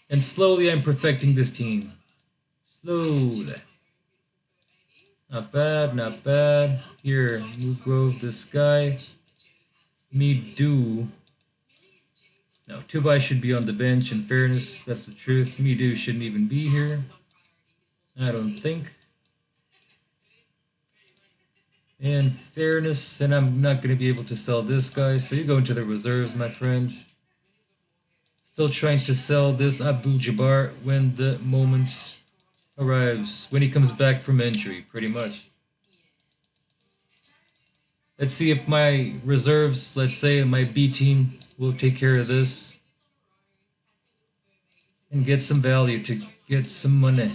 And slowly I'm perfecting this team. Slowly. Not bad, not bad. Here, Mugrove, this guy. Me do. No, Tubai should be on the bench, in fairness, that's the truth. Me do shouldn't even be here. I don't think. In fairness, and I'm not going to be able to sell this guy, so you go into the reserves, my friend. Still trying to sell this Abdul-Jabbar when the moment arrives, when he comes back from injury, pretty much. Let's see if my reserves, let's say my B team, will take care of this and get some value to get some money.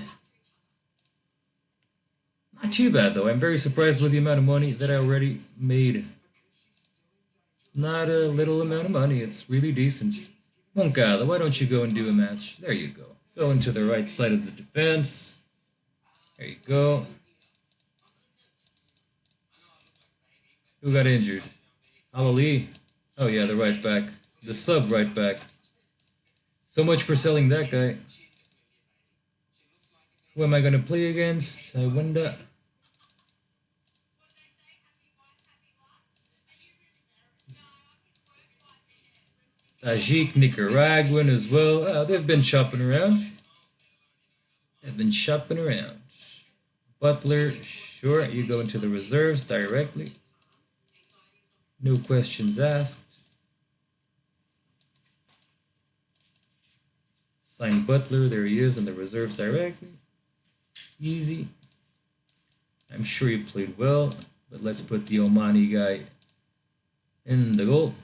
Not too bad though. I'm very surprised with the amount of money that I already made. It's not a little amount of money. It's really decent. Moncada, why don't you go and do a match? There you go. Go into the right side of the defense. There you go. Who got injured? Ali. Oh yeah, the right back. The sub right back. So much for selling that guy. Who am I going to play against? I wonder. Tajik, Nicaraguan as well. They've been shopping around. Butler, sure, you go into the reserves directly. No questions asked. Sign Butler, there he is in the reserves directly. Easy. I'm sure he played well, but let's put the Omani guy in the goal.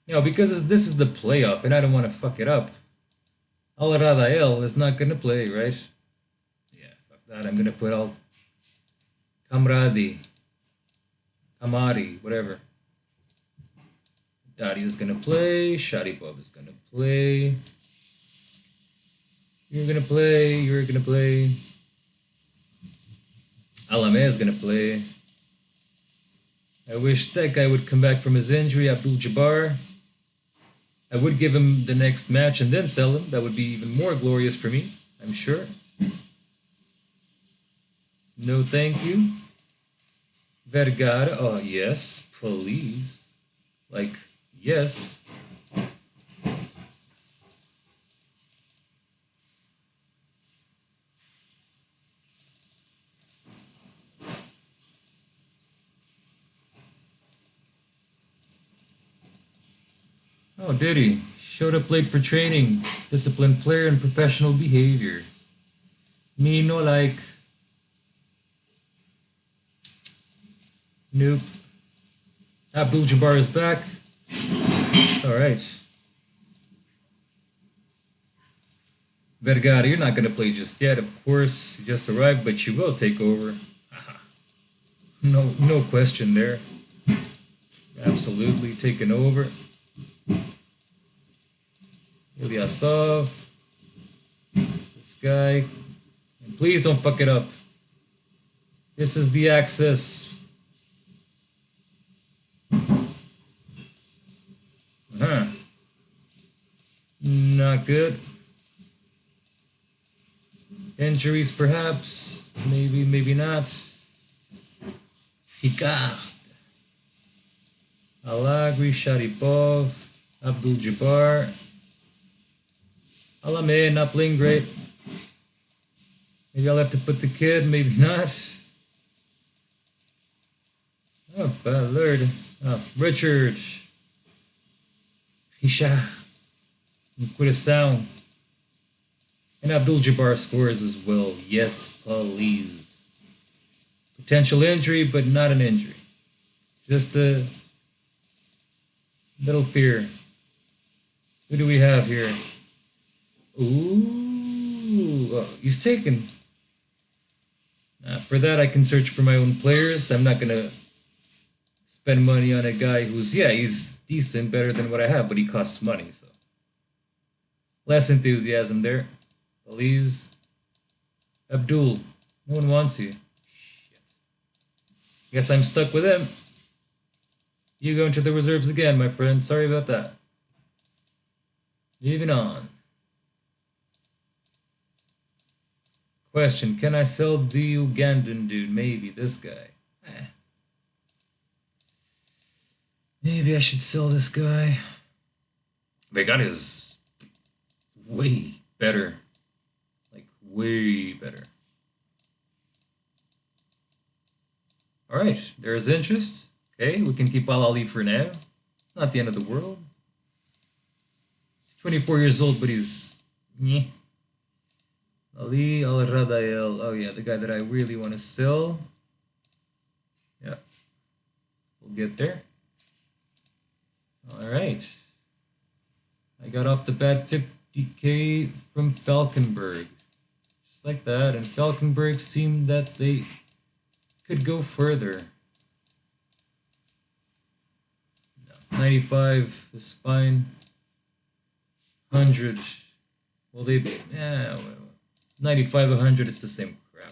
Now, because this is the playoff and I don't want to fuck it up, Al Radael is not going to play, right? Yeah, fuck that. I'm going to put Al Kamradi, Kamari, whatever. Dadi is going to play. Sharipov is going to play. You're going to play. You're going to play. Alame is going to play. I wish that guy would come back from his injury, Abdul-Jabbar. I would give him the next match and then sell him. That would be even more glorious for me, I'm sure. No thank you. Vergara, oh yes, please. Like, yes. Oh, did he? Showed up late for training. Disciplined player and professional behavior. Me no like. Nope. Abdul-Jabbar is back. Alright. Vergara, you're not going to play just yet, of course. You just arrived, but you will take over. No question there. Absolutely taken over. Ilyasov. This guy. And please don't fuck it up. This is the access. Not good. Injuries perhaps. Maybe, maybe not. Picard. Alagri, Sharipov, Abdul-Jabbar. Alame, not playing great. Maybe I'll have to put the kid, maybe not. Oh, Ballard. Oh, Richard. Hisha. Sound. And Abdul-Jabbar scores as well. Yes, please. Potential injury, but not an injury. Just a little fear. Who do we have here? Ooh, oh, he's taken. For that, I can search for my own players. I'm not going to spend money on a guy who's, yeah, he's decent, better than what I have, but he costs money, so. Less enthusiasm there. Please. Abdul. No one wants you. Shit. Guess I'm stuck with him. You go into the reserves again, my friend. Sorry about that. Moving on. Question. Can I sell the Ugandan dude? Maybe. This guy. Maybe I should sell this guy. They got his way better. Like, way better. There's interest. Okay, we can keep Al Ali for now. Not the end of the world. He's 24 years old, but he's... Meh. Ali Al-Radael. Oh yeah, the guy that I really want to sell. Yeah. We'll get there. Alright. I got off the bat 50k from Falkenberg. Just like that. And Falkenberg seemed that they could go further. No, 95 is fine. 100. Well, they... Yeah, well, 95, 100, it's the same crap.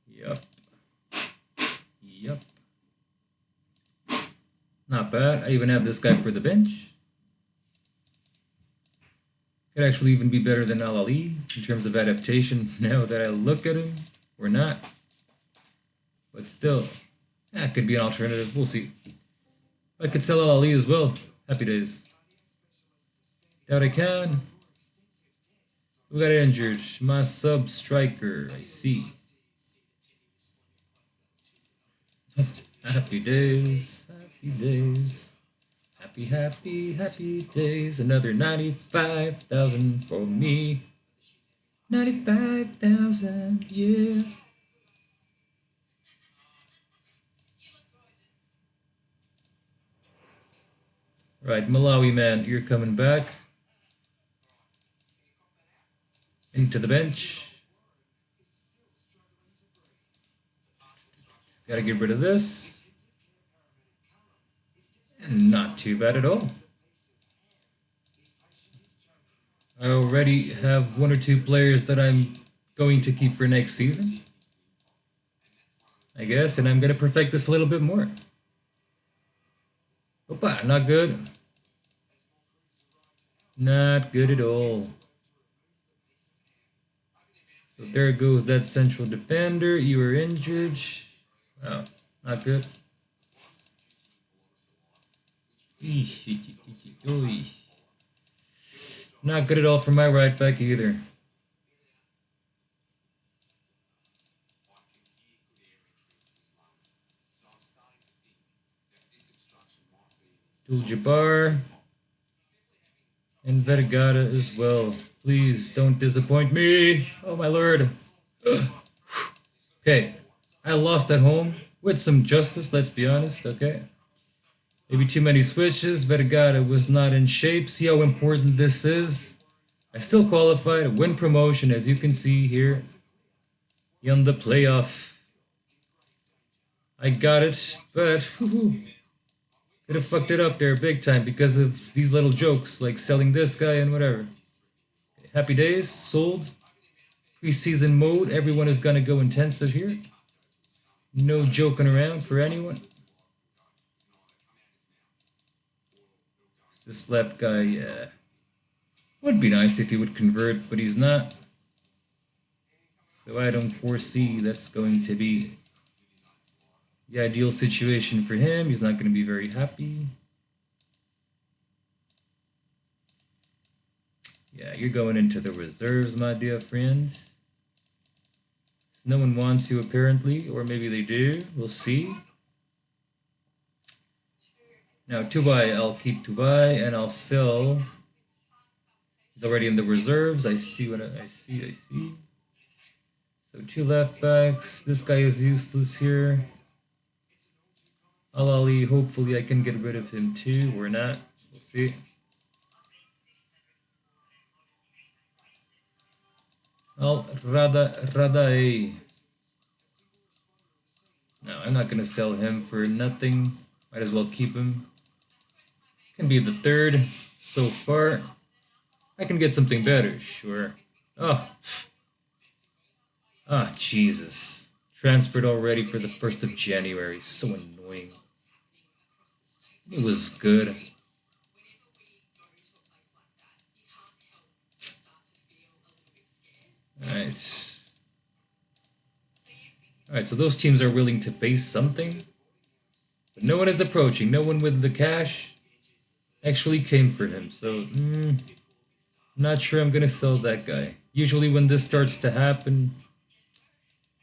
Yup. Yup. Not bad. I even have this guy for the bench. Could actually even be better than Al Ali in terms of adaptation now that I look at him. Or not. But still, that could be an alternative. We'll see. I could sell Al Ali as well. Happy days. Doubt I can. Who got injured? My sub striker. I see. Happy days. Happy days. Happy, happy, happy days. Another 95,000 for me. 95,000, yeah. Right, Malawi man, you're coming back. Into the bench. Gotta get rid of this. And not too bad at all. I already have 1 or 2 players that I'm going to keep for next season, I guess, and I'm gonna perfect this a little bit more. Opa, not good. Not good at all. So there goes that central defender. You were injured. Oh, not good. Not good at all for my right back either. Abdul-Jabbar and Vergara as well. Please don't disappoint me. Oh my lord. Ugh. Okay, I lost at home with some justice, let's be honest, okay? Maybe too many switches. Vergara was not in shape. See how important this is? I still qualified, win promotion, as you can see here in the playoff. I got it, but could have fucked it up there big time because of these little jokes, like selling this guy and whatever. Happy days, sold. Preseason mode, everyone is gonna go intensive here. No joking around for anyone. This left guy, yeah. Would be nice if he would convert, but he's not. So I don't foresee that's going to be the ideal situation for him. He's not going to be very happy. Yeah, you're going into the reserves, my dear friend. No one wants you, apparently, or maybe they do. We'll see. Now, Tubai, I'll keep Tubai, and I'll sell. He's already in the reserves. I see what I see. So 2 left backs. This guy is useless here. Al Ali, hopefully I can get rid of him too, or not. We'll see. Radai. No, I'm not going to sell him for nothing. Might as well keep him. Can be the 3rd so far. I can get something better, sure. Oh. Ah, Jesus. Transferred already for the 1st of January. So annoying. It was good. Alright. Alright, so those teams are willing to pay something. But no one is approaching. No one with the cash actually came for him. So, I'm not sure I'm going to sell that guy. Usually when this starts to happen,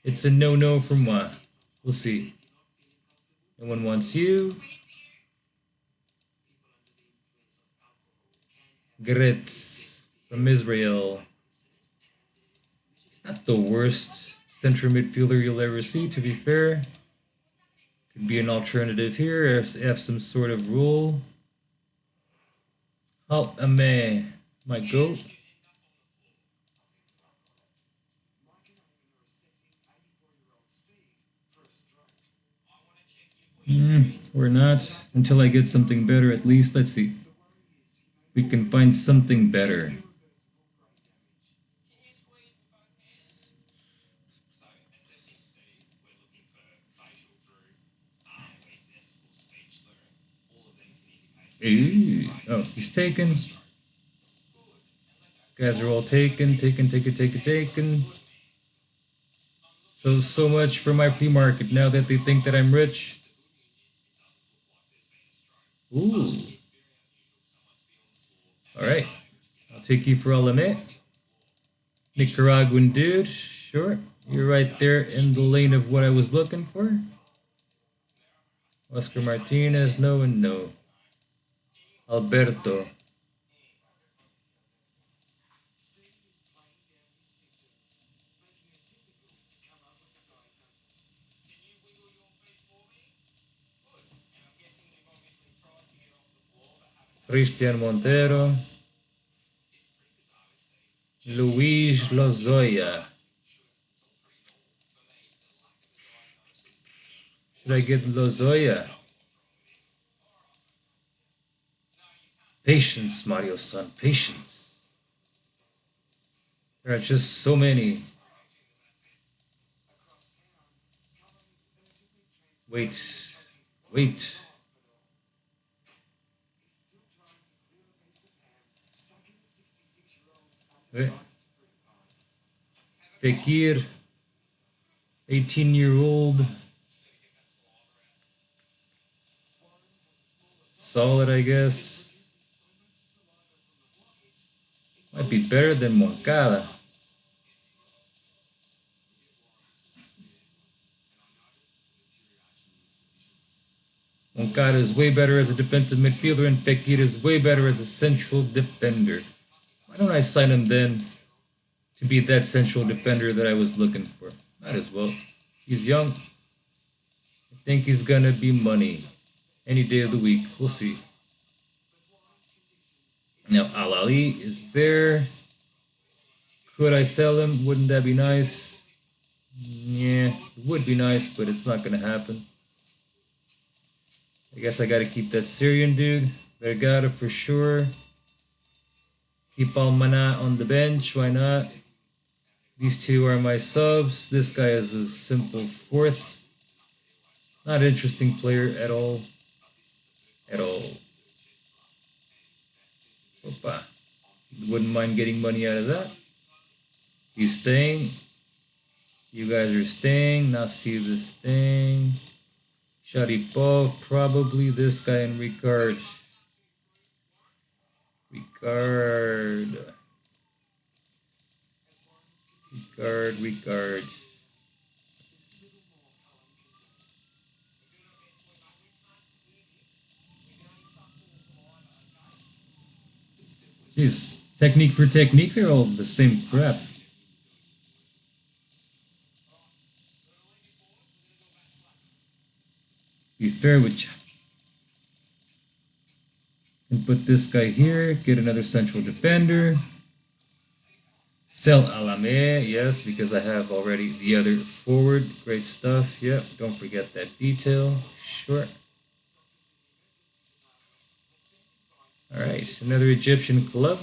It's a no-no for moi. We'll see. No one wants you. Gretz from Israel. He's not the worst central midfielder you'll ever see, to be fair. Could be an alternative here, have some sort of role. Help Ame, my goat. Or not, until I get something better at least. Let's see. We can find something better. Ooh. Oh, he's taken. Guys are all taken. So much for my flea market now that they think that I'm rich. Ooh. Alright. I'll take you for Alame. Nicaraguan dude. Sure. You're right there in the lane of what I was looking for. Oscar Martinez, no and no. Alberto. Christian Montero. Luis Lozoya. Should I get Lozoya? Patience, Mario-san, patience. There are just so many. Wait. Fekir, 18-year-old. Solid, I guess. Might be better than Moncada. Moncada is way better as a defensive midfielder, and Fekir is way better as a central defender. Why don't I sign him then to be that central defender that I was looking for? Might as well. He's young. I think he's gonna be money any day of the week. We'll see. Now Al-Ali is there. Could I sell him? Wouldn't that be nice? Yeah, it would be nice, but it's not gonna happen. I guess I gotta keep that Syrian dude. Vergara for sure. Keep Almana on the bench, why not? These two are my subs. This guy is a simple fourth. Not an interesting player at all. Opa. Wouldn't mind getting money out of that. He's staying. You guys are staying. Nasir is staying. Sharipov, probably this guy, and Ricard. Ricard. Jeez, technique for technique, they're all the same crap. Be fair with you. And put this guy here, get another central defender. Sell Alame, yes, because I have already the other forward. Great stuff, yep, don't forget that detail, sure. Alright, another Egyptian club.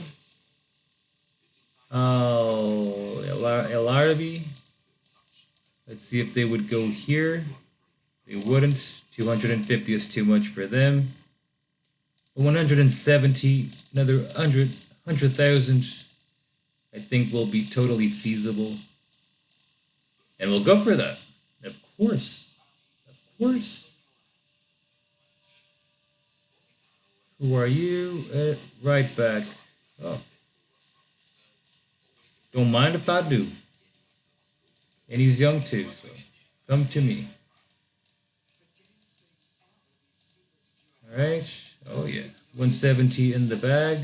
Oh, El Arabi. Let's see if they would go here. They wouldn't. 250 is too much for them. 170, another 100,000, I think will be totally feasible. And we'll go for that. Of course. Who are you? Right back. Oh. Don't mind if I do. And he's young too, so come to me. Alright. Oh yeah. 170 in the bag.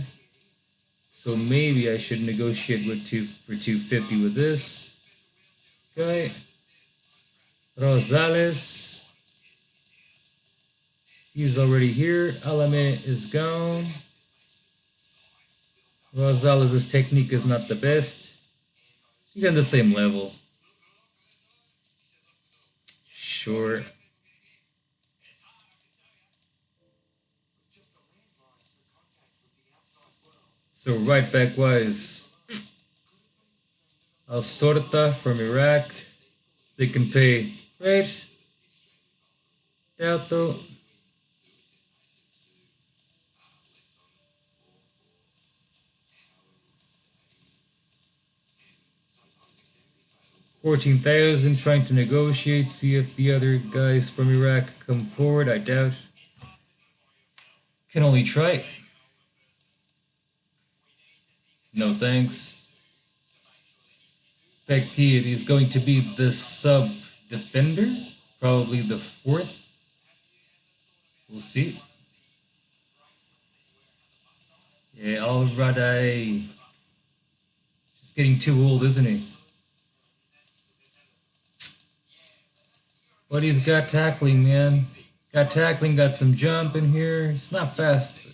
So maybe I should negotiate with 250 with this guy. Rosales. He's already here. Alame is gone. Rosales' technique is not the best. He's on the same level. Sure. So right back wise, Al Sorta from Iraq. They can pay. Right? Doubt though. 14,000, trying to negotiate, see if the other guys from Iraq come forward. I doubt. Can only try. No thanks. Bekir is going to be the sub defender, probably the fourth. We'll see. Yeah, alright. Just getting too old, isn't he? But he's got tackling, man. Got tackling, got some jump in here. It's not fast, but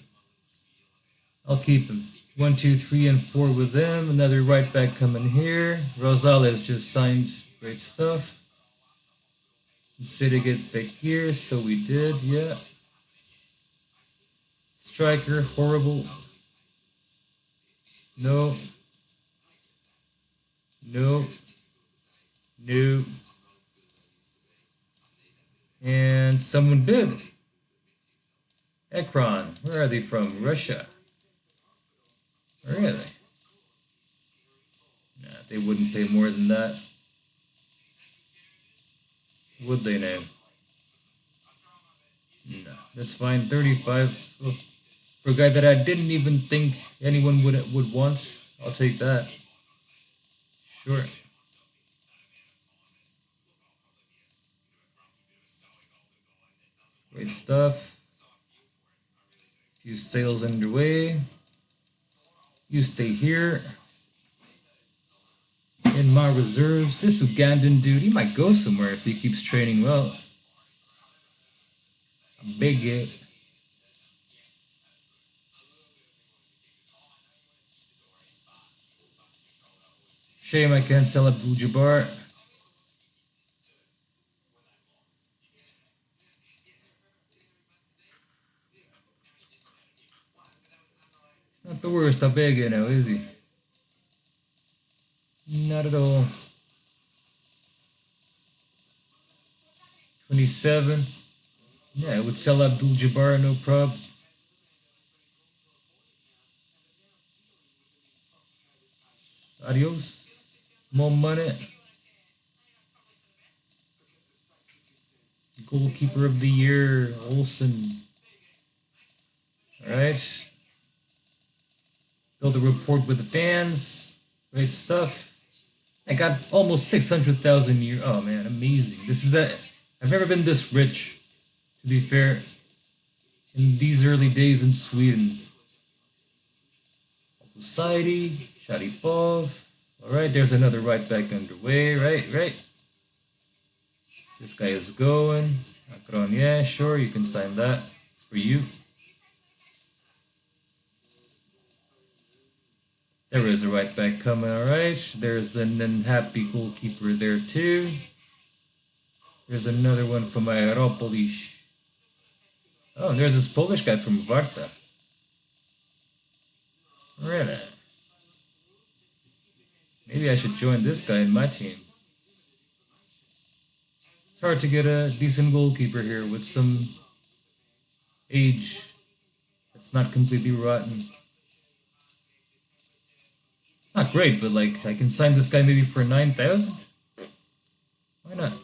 I'll keep him. 1, 2, 3, and 4 with them. Another right back coming here. Rosales just signed. Great stuff. Instead of get Bekir, so we did, yeah. Striker, horrible. No. No. No. And someone bid. Ekron. Where are they from? Russia. Really? Nah, they wouldn't pay more than that. Would they now? No, that's fine. 35 for a guy that I didn't even think anyone would want. I'll take that. Sure. Great stuff. Few sales underway. You stay here. In my reserves, this Ugandan dude, he might go somewhere if he keeps training well. A big hit. Shame I can't sell Abdul Jabbar. Not the worst Abega now, is he? Not at all. 27. Yeah, I would sell Abdul Jabbar, no prob. Adios. More money. Goalkeeper of the year, Olsen. Alright. Build a report with the fans. Great stuff. I got almost 600,000 a year. Oh man, amazing. This is I've never been this rich, to be fair, in these early days in Sweden. Society, Sharipov. Alright, there's another right back underway. Right. This guy is going. Akron, yeah, sure, you can sign that. It's for you. There is a right back coming, alright. There's an unhappy goalkeeper there too. There's another one from Aeropolis. Oh, and there's this Polish guy from Varta. Really? Maybe I should join this guy in my team. It's hard to get a decent goalkeeper here with some age that's not completely rotten. Not great, but like I can sign this guy maybe for 9,000. Why not?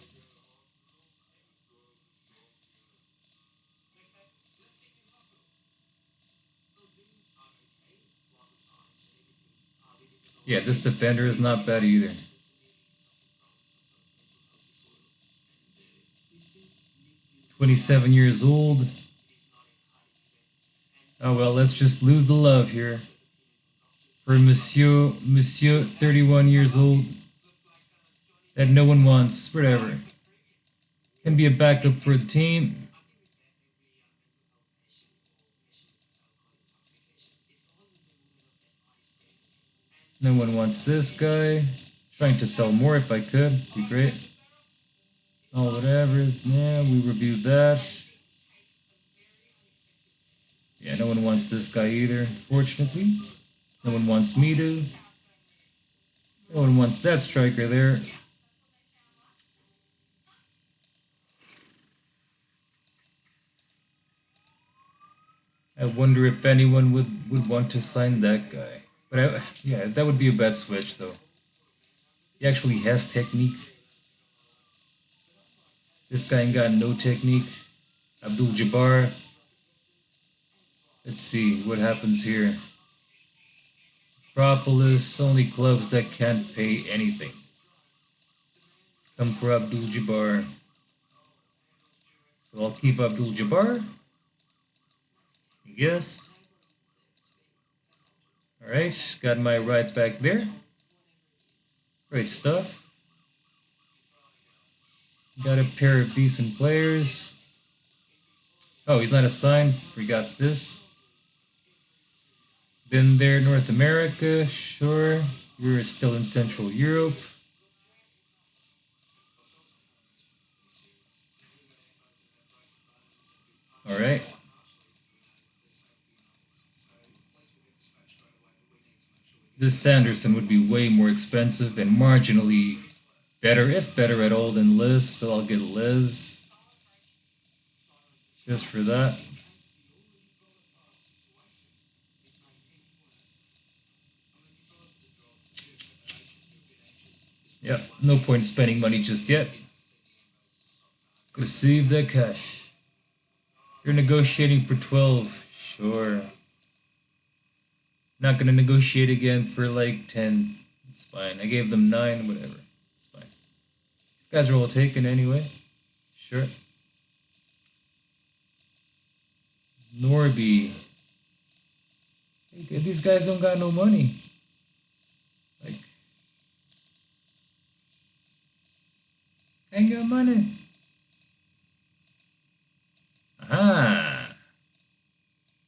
Yeah, this defender is not bad either. 27 years old. Oh well, let's just lose the love here. For Monsieur 31 years old. That no one wants, whatever. Can be a backup for the team. No one wants this guy. Trying to sell more if I could. Be great. Oh, whatever. Yeah, we reviewed that. Yeah, no one wants this guy either, fortunately. No one wants me to. No one wants that striker there. I wonder if anyone would want to sign that guy. But yeah, that would be a bad switch, though. He actually has technique. This guy ain't got no technique. Abdul Jabbar. Let's see what happens here. Acropolis, only clubs that can't pay anything. Come for Abdul Jabbar. So I'll keep Abdul Jabbar. Yes. Alright, got my right back there. Great stuff. Got a pair of decent players. Oh, he's not assigned. Forgot this. Been there, North America. Sure. You're still in Central Europe. Alright. This Sanderson would be way more expensive and marginally better, if better at all, than Liz, so I'll get Liz. Just for that. Yep, no point spending money just yet. Receive the cash. You're negotiating for 12. Sure. Not gonna negotiate again for like 10. It's fine. I gave them 9, whatever. It's fine. These guys are all taken anyway. Sure. Norby. Hey, these guys don't got no money. Like, ain't got money. Aha.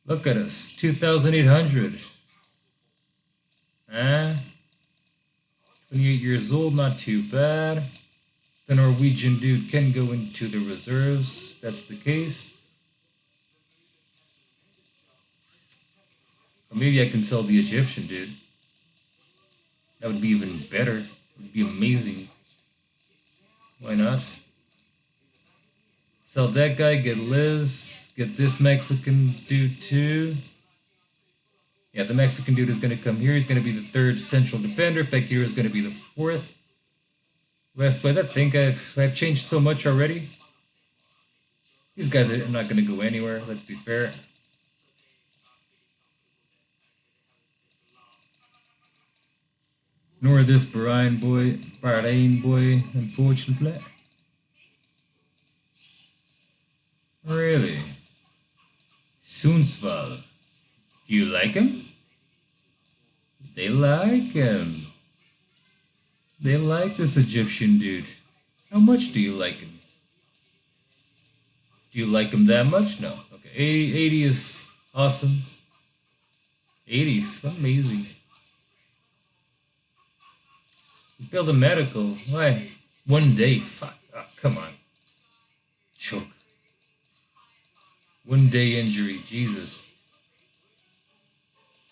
Look at us. 2,800. Huh? 28 years old, not too bad. The Norwegian dude can go into the reserves. That's the case. Or maybe I can sell the Egyptian dude. That would be even better. It would be amazing. Why not? Sell that guy, get Liz, get this Mexican dude too. Yeah, the Mexican dude is going to come here. He's going to be the 3rd central defender. Fekir is going to be the 4th. West Boys, I think I've changed so much already. These guys are not going to go anywhere, let's be fair. Nor this Bahrain boy, unfortunately. Really? Sundsvall. Do you like him? They like him. They like this Egyptian dude. How much do you like him? Do you like him that much? No. Okay. 80 is awesome. 80, amazing. You failed the medical. Why? 1 day. Fuck. Oh, come on. Choke. 1 day injury. Jesus.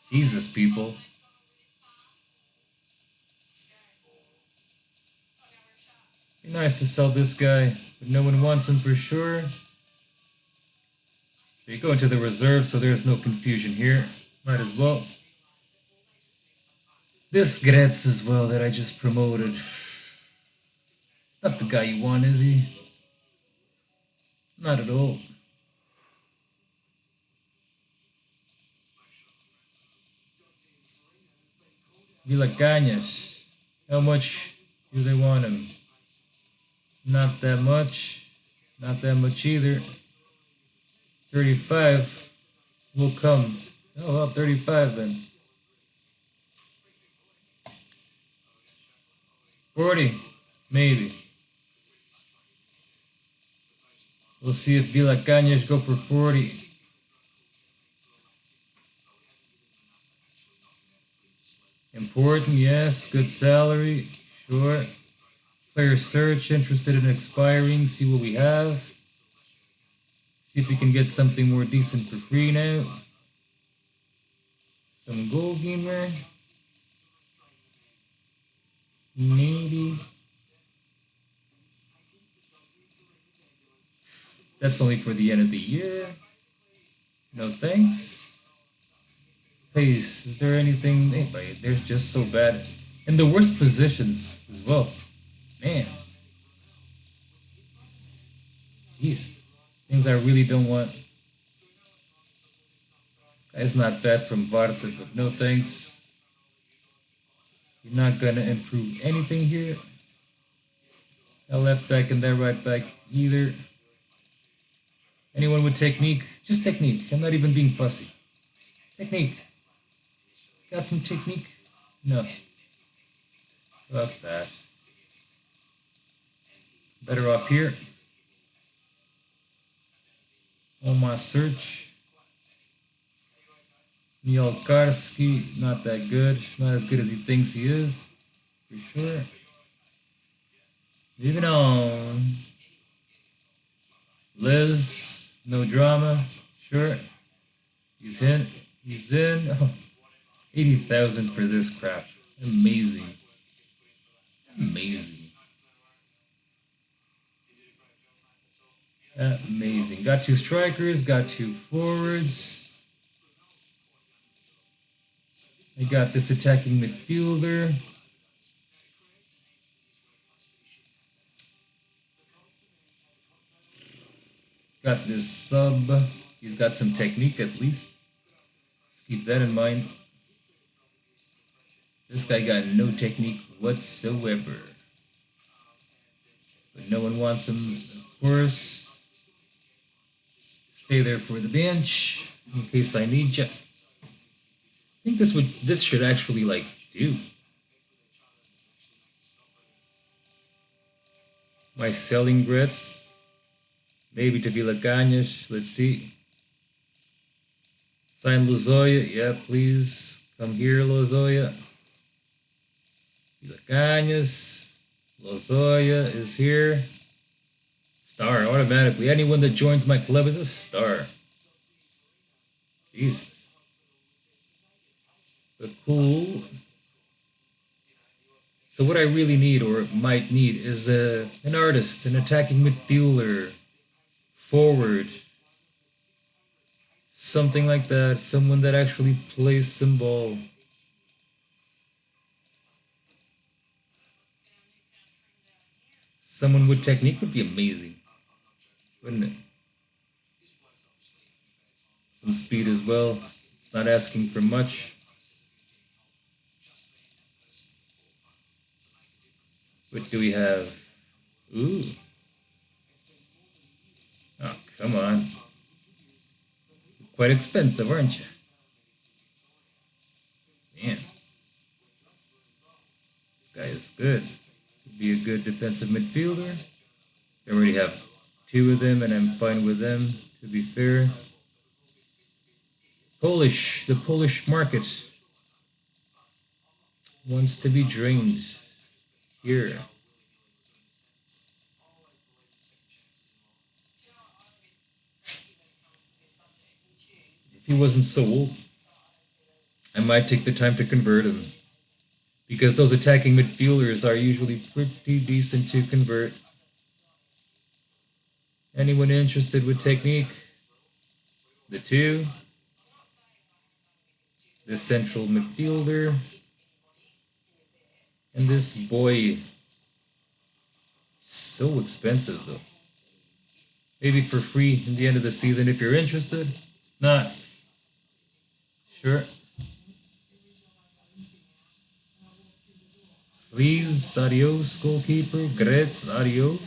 Jesus, people. Be nice to sell this guy, but no one wants him for sure. So you go into the reserve, so there's no confusion here. Might as well. This Gretz as well that I just promoted. It's not the guy you want, is he? Not at all. Villacañas. How much do they want him? Not that much. Not that much either. 35 will come. Oh, well, 35 then. 40, maybe. We'll see if Vila Cañas go for 40. Important, yes. Good salary, sure. Player search, interested in expiring. See what we have. See if we can get something more decent for free now. Some goal gamer. Maybe. That's only for the end of the year. No thanks. Pace, is there anything? Hey, they're just so bad. In the worst positions as well. Man. Jeez. Things I really don't want. This guy's not bad from Varta, but no thanks. You're not gonna improve anything here. That left back and that right back either. Anyone with technique? Just technique. I'm not even being fussy. Technique. Got some technique? No. Fuck that. Better off here. On my search. Mialkarski, not that good. Not as good as he thinks he is. For sure. Moving on. Liz, no drama. Sure. He's in. He's in. Oh, 80,000 for this crap. Amazing. Amazing. Amazing. Got 2 strikers, got 2 forwards. I got this attacking midfielder. Got this sub. He's got some technique at least. Let's keep that in mind. This guy got no technique whatsoever. But no one wants him, of course. Stay there for the bench in case I need you. I think this should actually like do. My selling grits. Maybe to Vila Cañas. Let's see. Sign Lozoya. Yeah, please. Come here, Lozoya. Vila Cañas. Lozoya is here. Star, automatically. Anyone that joins my club is a star. Jesus. But cool. So what I really need, or might need, is an artist, an attacking midfielder, forward, something like that. Someone that actually plays some ball. Someone with technique would be amazing, wouldn't it? Some speed as well. It's not asking for much. What do we have? Ooh. Oh, come on. You're quite expensive, aren't you? Man. This guy is good. Could be a good defensive midfielder. I already have 2 of them, and I'm fine with them, to be fair. The Polish market wants to be drained here. If he wasn't so old, I might take the time to convert him, because those attacking midfielders are usually pretty decent to convert. Anyone interested with technique? The 2. This central midfielder. And this boy. So expensive though. Maybe for free in the end of the season if you're interested. Not. Sure. Please, adios, goalkeeper. Gretz, adios.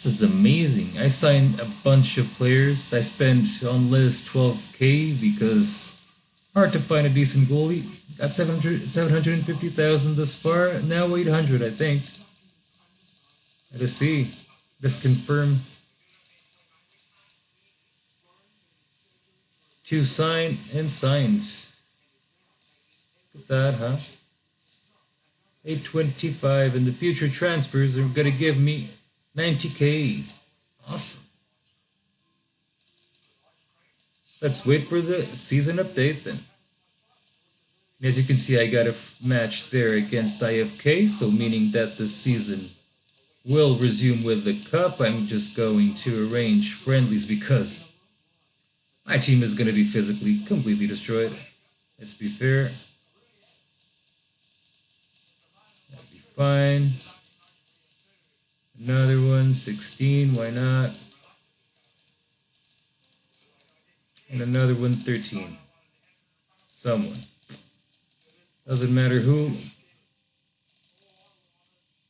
This is amazing. I signed a bunch of players. I spent on list 12K because hard to find a decent goalie. Got 750,000 thus far. Now 800, I think. Let's see. Let's confirm. To sign and signed. Look at that, huh? 825, and the future transfers are gonna give me 90K. Awesome. Let's wait for the season update then. As you can see, I got a match there against IFK, so meaning that the season will resume with the cup. I'm just going to arrange friendlies because my team is going to be physically completely destroyed. Let's be fair. That'll be fine. Another one, 16, why not? And another one, 13. Someone. Doesn't matter who.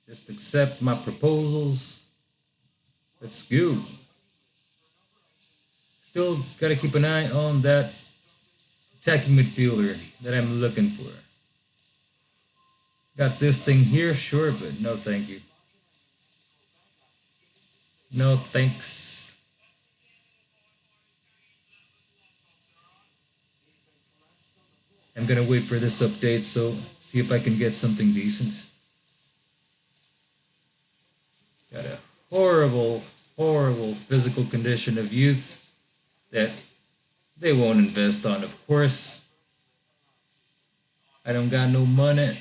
Just accept my proposals. Let's go. Still gotta keep an eye on that attacking midfielder that I'm looking for. Got this thing here, sure, but no thank you. No thanks. I'm gonna wait for this update, so see if I can get something decent. Got a horrible, horrible physical condition of youth that they won't invest on, of course. I don't got no money.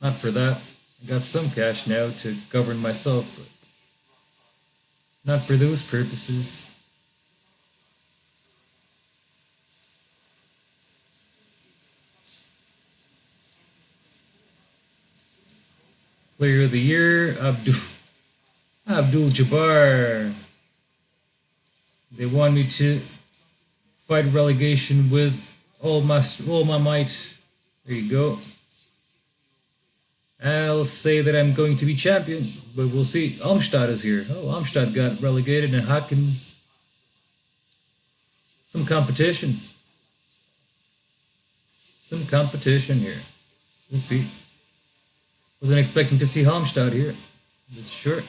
Not for that. I got some cash now to govern myself, but not for those purposes. Player of the Year, Abdul Jabbar. They want me to fight relegation with all my might. There you go. I'll say that I'm going to be champion, but we'll see. Almstad is here. Oh, Almstad got relegated, and Haken. Some competition. Some competition here. We'll see. Wasn't expecting to see Halmstad here. This shirt.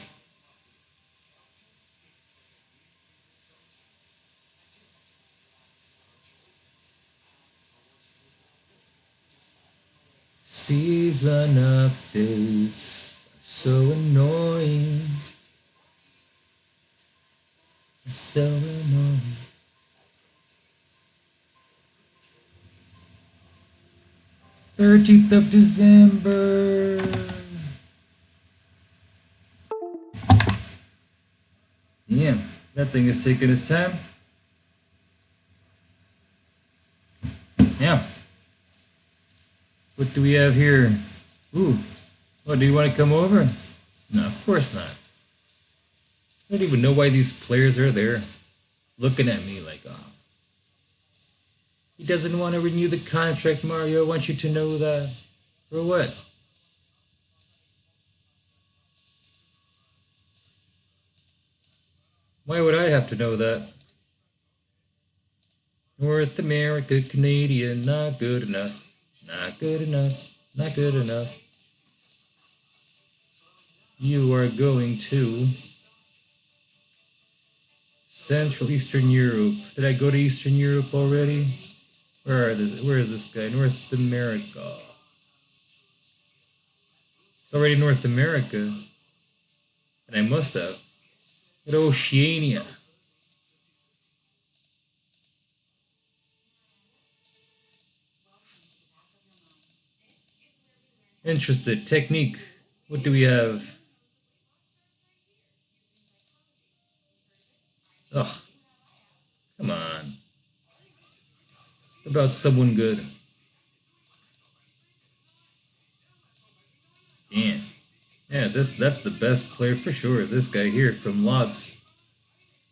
Season updates are so annoying. So annoying. "13th of December. Damn, that thing is taking its time. Yeah. What do we have here? Ooh. Oh, do you want to come over? No, of course not. I don't even know why these players are there. Looking at me like, oh. He doesn't want to renew the contract, Mario. I want you to know that. For what? Why would I have to know that? North America, Canadian, not good enough. Not good enough. Not good enough. You are going to Central Eastern Europe. Did I go to Eastern Europe already? Where is this guy? North America. It's already North America. And I must have. Go to Oceania. Interested. Technique. What do we have? Ugh. Come on. What about someone good? Damn. Yeah, that's the best player for sure. This guy here from Lodz.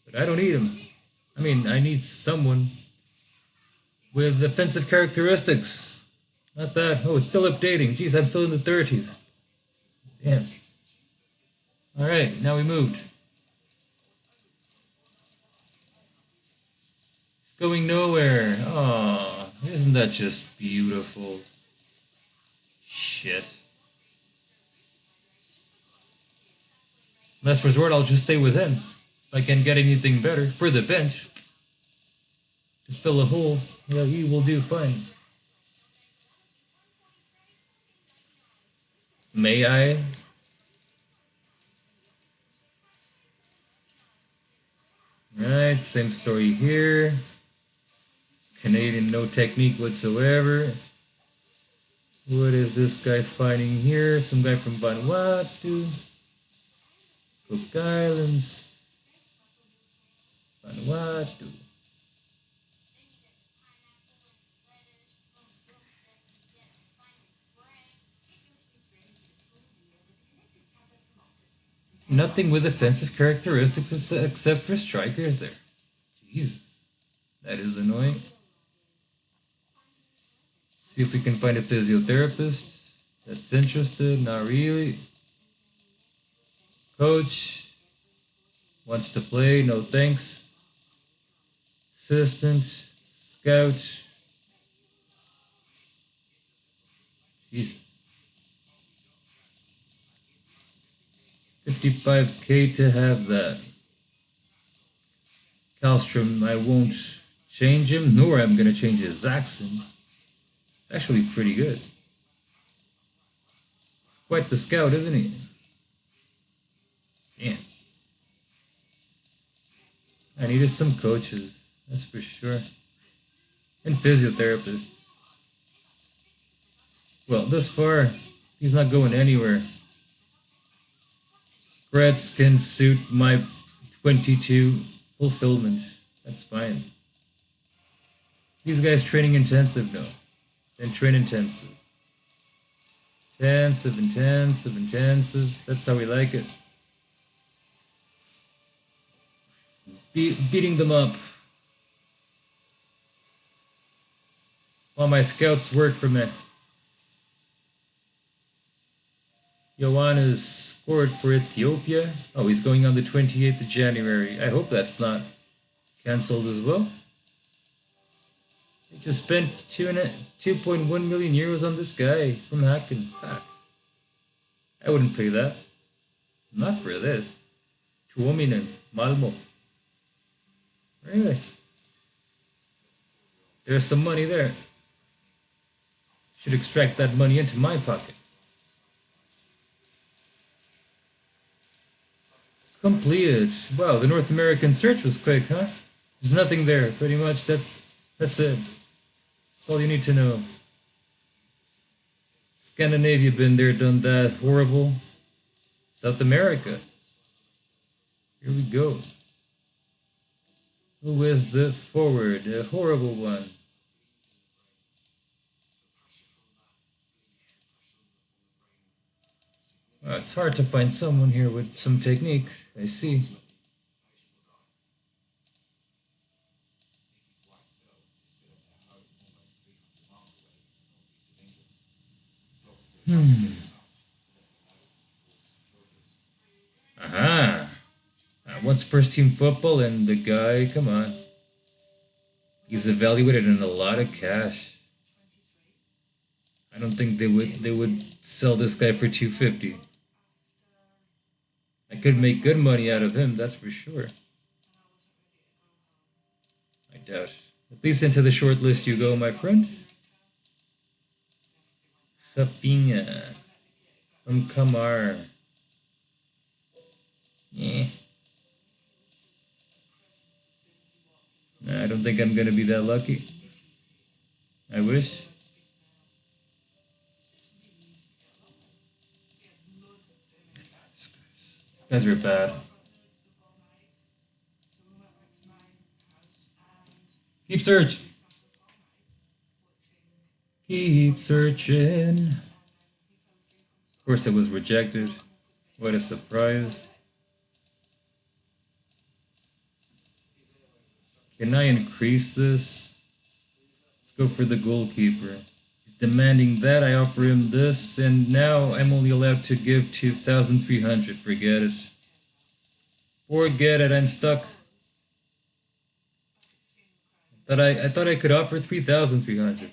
But I don't need him. I mean, I need someone with offensive characteristics. Not that. Oh, it's still updating. Jeez, I'm still in the 30s. Damn. Alright, now we moved. It's going nowhere. Oh, isn't that just beautiful? Shit. Last resort, I'll just stay with him. If I can get anything better for the bench to fill a hole, yeah, he will do fine. May I? Right, same story here. Canadian, no technique whatsoever. What is this guy fighting here? Some guy from Vanuatu. Cook Islands. Vanuatu. Nothing with offensive characteristics except for strikers there. Jesus. That is annoying. See if we can find a physiotherapist that's interested. Not really. Coach wants to play. No thanks. Assistant. Scout. Jesus. 55K to have that. Kallstrom, I won't change him, nor I'm going to change his Zaxxon. It's actually pretty good. He's quite the scout, isn't he? Damn. I needed some coaches, that's for sure. And physiotherapists. Well, this far, he's not going anywhere. Gretz can suit my 22 fulfillment. That's fine. These guys training intensive though. And train intensive. Intensive. That's how we like it. Beating them up. While my scouts work for me. Ioannis scored for Ethiopia. Oh, he's going on the 28th of January. I hope that's not cancelled as well. They just spent 2.1 million euros on this guy from Hacken. Fuck. I wouldn't pay that. Not for this. Tuominen, Malmo. Really? There's some money there. Should extract that money into my pocket. Completed. Wow, the North American search was quick, huh? There's nothing there, pretty much. That's it. That's all you need to know. Scandinavia, been there, done that. Horrible. South America. Here we go. Who is the forward? A horrible one. It's hard to find someone here with some technique. I see. Aha. What's first team football and the guy, come on. He's evaluated in a lot of cash. I don't think they would sell this guy for 250. I could make good money out of him, that's for sure. I doubt. At least into the short list you go, my friend. Rafinha from Kamar. Yeah. Nah, I don't think I'm gonna be that lucky. I wish. These guys are bad. Keep searching. Keep searching. Of course it was rejected. What a surprise. Can I increase this? Let's go for the goalkeeper. demanding that. I offer him this, and now I'm only allowed to give 2,300. Forget it. Forget it, I'm stuck. I thought I could offer 3,300.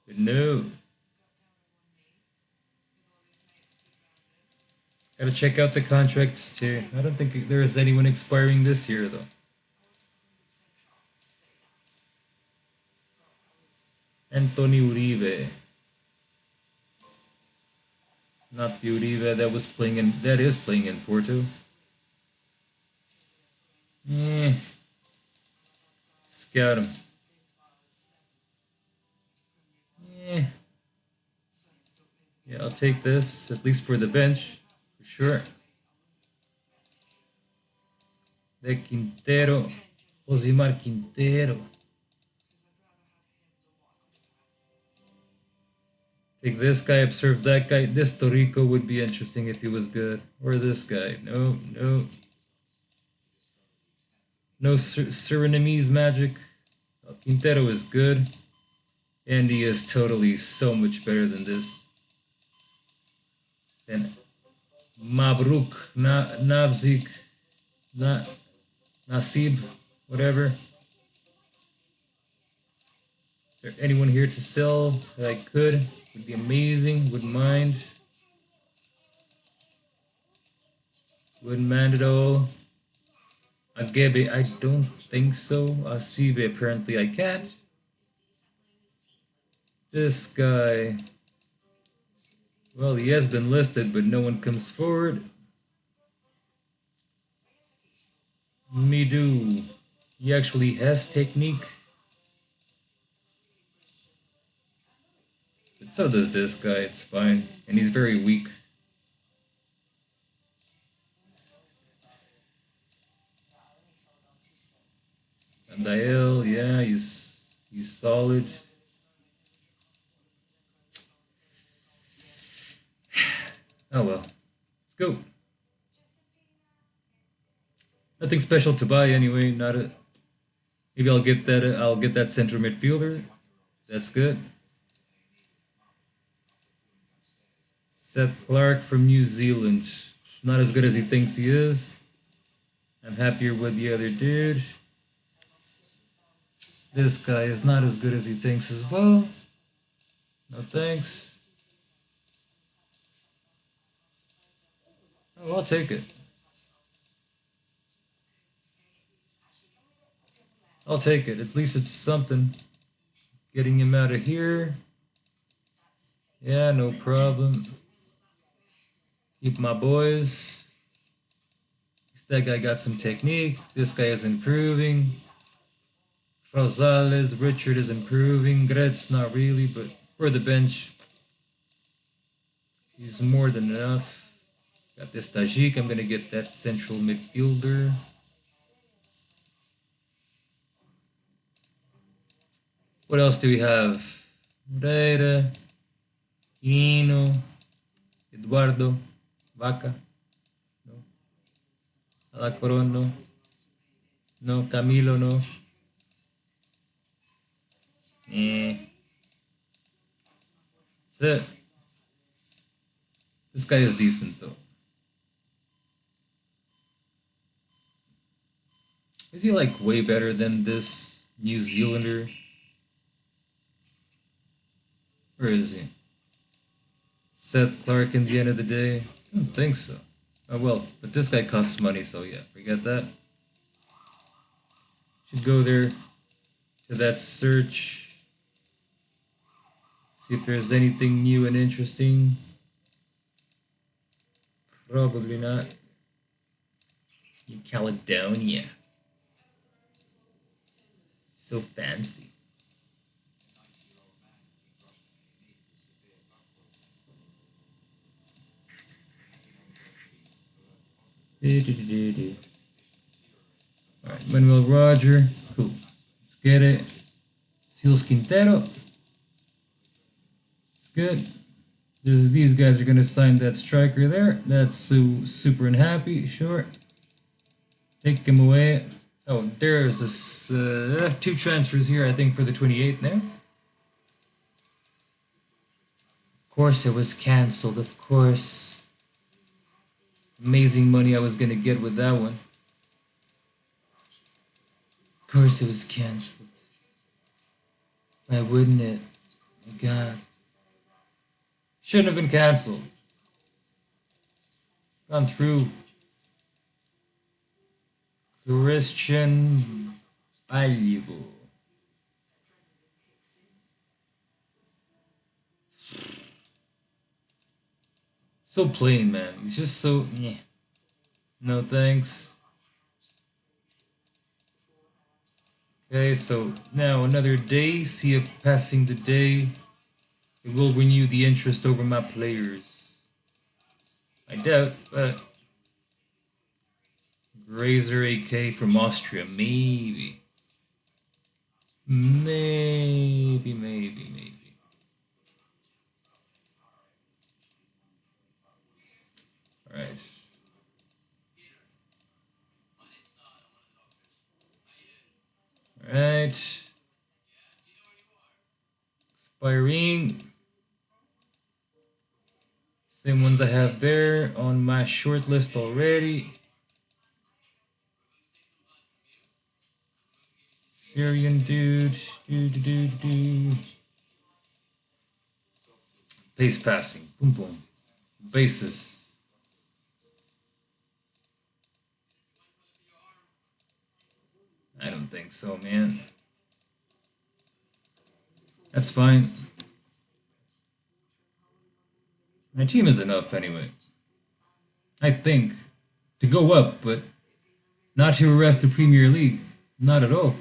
But no. Gotta check out the contracts too. I don't think there is anyone expiring this year though. Anthony Uribe. Not the Uribe that is playing in Porto. Scout him. Yeah, I'll take this, at least for the bench, for sure. De Quintero, Josimar Quintero. Take this guy, observe that guy. This Torrico would be interesting if he was good. Or this guy. No, no. No Surinamese magic. Quintero is good. And he is totally so much better than this. Then Mabruk, Nabzik, Nasib, whatever. Is there anyone here to sell that I could? Would be amazing. Wouldn't mind. Wouldn't mind at all. Agebe, I don't think so. Asibe, apparently I can't. This guy. Well, he has been listed, but no one comes forward. Midu. He actually has technique. But so does this guy, it's fine. And he's very weak. Andael, yeah, he's solid. Oh well. Let's go. Nothing special to buy anyway, not a maybe I'll get that central midfielder. That's good. Seth Clark from New Zealand. Not as good as he thinks he is. I'm happier with the other dude. This guy is not as good as he thinks as well. No thanks. Oh, I'll take it. I'll take it. At least it's something. Getting him out of here. Yeah, no problem. Keep my boys. That guy got some technique. This guy is improving. Rosales, Richard is improving. Gretz, not really, but for the bench, he's more than enough. Got this Tajik. I'm going to get that central midfielder. What else do we have? Moreira, Quino, Eduardo, Vaca, no. Alacoron, no. No, Camilo, no. That's it. This guy is decent though. Is he like way better than this New Zealander? Where is he? Seth Clark in the end of the day? I don't think so. Oh well, but this guy costs money, so yeah, forget that. Should go there to that search. See if there's anything new and interesting. Probably not. New Caledonia. So fancy. Alright, Manuel Roger. Cool. Let's get it. Seals Quintero. It's good. These guys are going to sign that striker there. That's super unhappy. Sure. Take him away. Oh, there's this, 2 transfers here, I think, for the 28th now. course it was cancelled, of course. Amazing money I was gonna get with that one. Of course it was cancelled. Why wouldn't it? My God. Shouldn't have been cancelled. Gone through. Christian Valuable. So plain, man. He's just so... Yeah. No thanks. Okay, so now another day. See if passing the day it will renew the interest over my players. I doubt, but... Grazer AK from Austria. Maybe. Maybe. Alright. Alright. Expiring. Same ones I have there on my short list already. Syrian dude. Pace passing. Boom. Bases. I don't think so, man. That's fine. My team is enough anyway. I think. To go up, but not to arrest the Premier League. Not at all.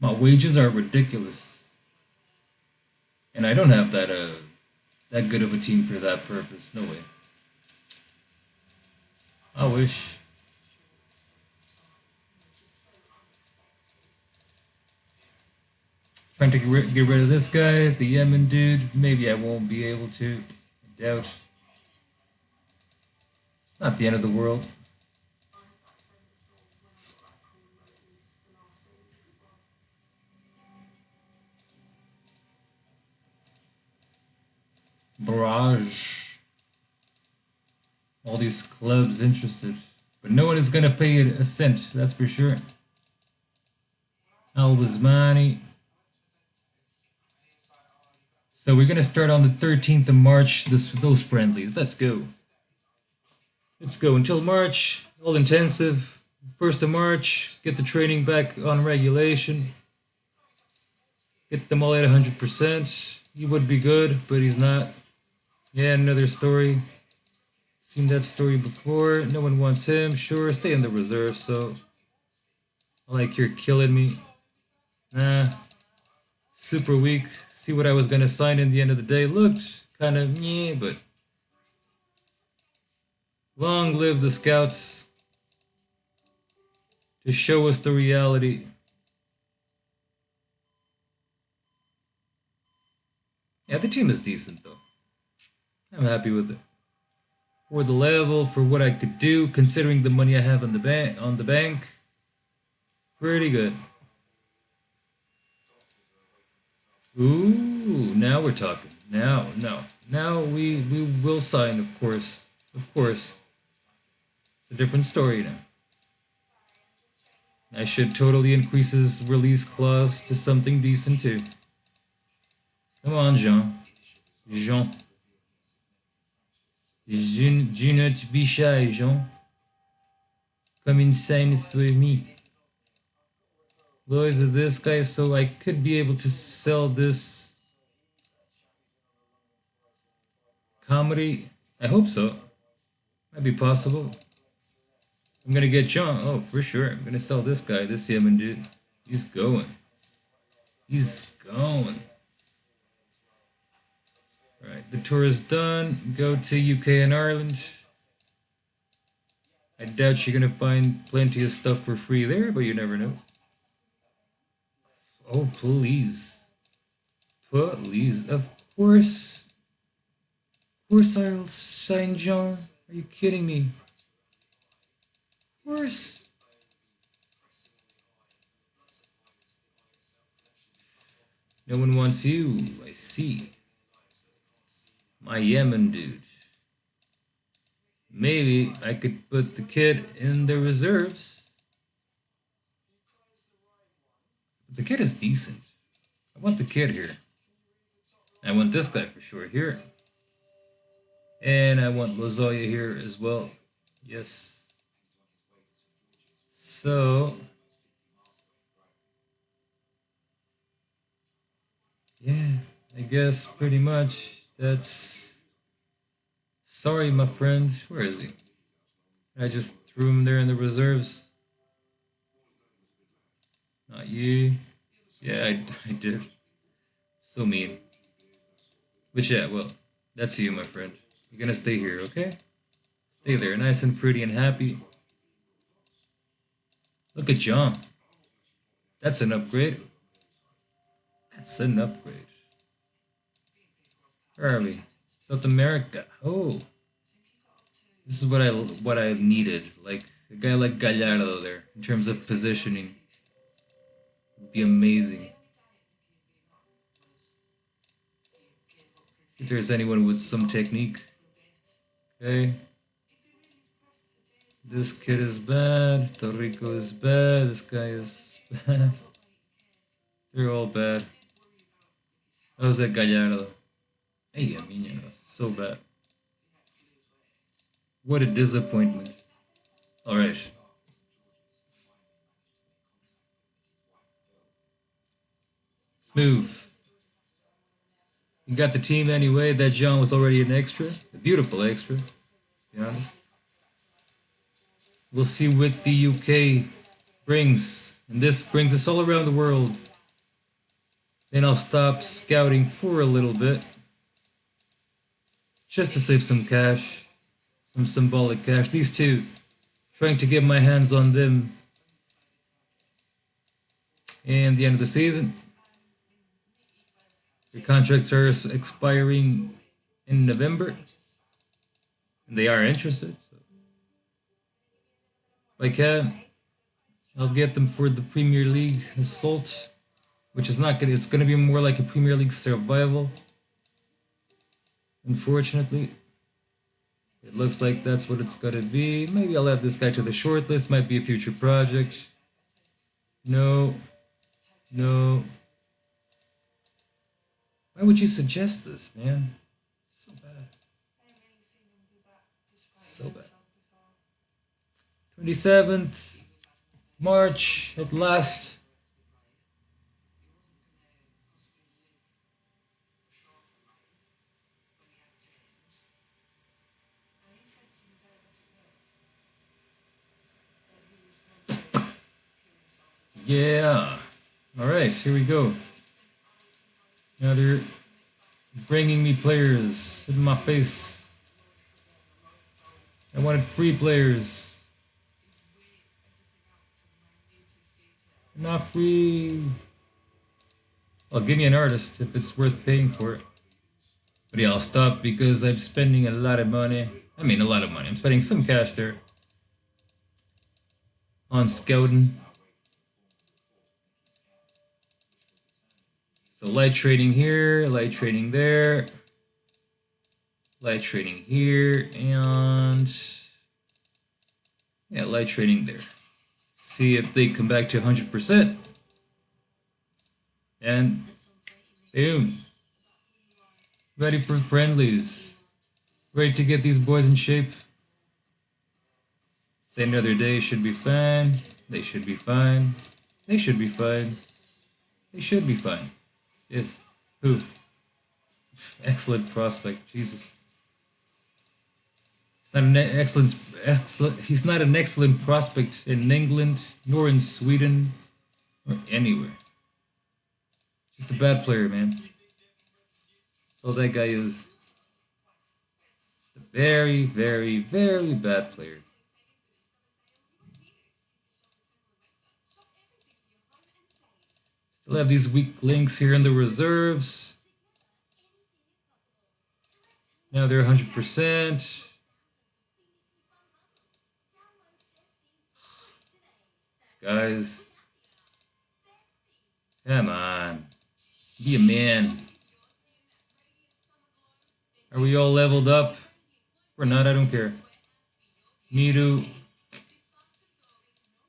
My wages are ridiculous. And I don't have that good of a team for that purpose. No way. I wish. Trying to get rid of this guy, the Yemen dude. Maybe I won't be able to. I doubt. It's not the end of the world. Barrage. All these clubs interested. But no one is going to pay a cent, that's for sure. Al-Wasmani. So we're going to start on the 13th of March, those friendlies. Let's go. Let's go until March, all intensive. 1st of March, get the training back on regulation. Get them all at 100%. He would be good, but he's not. Yeah, another story. Seen that story before. No one wants him. Sure, stay in the reserve, so... Like you're killing me. Nah. Super weak. See what I was gonna sign in the end of the day. Looked kind of meh, but... Long live the scouts. To show us the reality. Yeah, the team is decent, though. I'm happy with it. For the level, for what I could do, considering the money I have on the bank, pretty good. Ooh, now we're talking. Now we will sign, of course. Of course. It's a different story now. I should totally increase his release clause to something decent too. Come on, Jean. Je ne te be shy, Jean. Come insane for me. Lois of this guy, so I could be able to sell this comedy. I hope so. Might be possible. I'm gonna get John. Oh, for sure. I'm gonna sell this guy, this Yemen dude. He's going. He's going. Alright, the tour is done. Go to UK and Ireland. I doubt you're gonna find plenty of stuff for free there, but you never know. Oh, please. Please. Of course. Of course I'll sign John. Are you kidding me? Of course. No one wants you. I see. My Yemen dude. Maybe I could put the kid in the reserves. The kid is decent. I want the kid here. I want this guy for sure here. And I want Lozoya here as well. Yes. So, yeah, I guess pretty much that's... Sorry, my friend. Where is he? I just threw him there in the reserves. Not you. Yeah, I did. So mean. But yeah, well, that's you, my friend. You're gonna stay here, okay? Stay there, nice and pretty and happy. Look at John. That's an upgrade. That's an upgrade. Where are we? South America. Oh. This is what I needed. Like a guy like Gallardo there in terms of positioning. Would be amazing. See if there's anyone with some technique. Okay. This kid is bad. Torrico is bad. This guy is bad. They're all bad. How's that Gallardo? Ay, Marinho, so bad. What a disappointment. Alright. Let's move. You got the team anyway. That John was already an extra. A beautiful extra, to be honest. We'll see what the UK brings. And this brings us all around the world. Then I'll stop scouting for a little bit. Just to save some cash. Some symbolic cash. These two. Trying to get my hands on them. And the end of the season. Their contracts are expiring in November. And they are interested. So if I can, I'll get them for the Premier League Assault. Which is not gonna, it's gonna be more like a Premier League Survival. Unfortunately. It looks like that's what it's gonna be. Maybe I'll add this guy to the short list. Might be a future project. No. No. Why would you suggest this, man? So bad. So bad. 27th March at last. Yeah. All right, here we go. Now they're bringing me players in my face. I wanted free players. Not free. Well, give me an artist if it's worth paying for it. But yeah, I'll stop because I'm spending a lot of money. I mean, a lot of money. I'm spending some cash there on scouting. So light trading here, light trading there, light trading here, and yeah, light trading there. See if they come back to 100%. And boom. Ready for friendlies. Ready to get these boys in shape. Say another day should be fine. They should be fine. They should be fine. They should be fine. Yes. Who? Excellent prospect. Jesus. He's not an excellent. He's not an excellent prospect in England, nor in Sweden, or anywhere. Just a bad player, man. That's all that guy is. Just a very, very, very bad player. Still have these weak links here in the reserves. Now they're 100%. Guys, come on. Be a man. Are we all leveled up? Or not, I don't care. Nidu.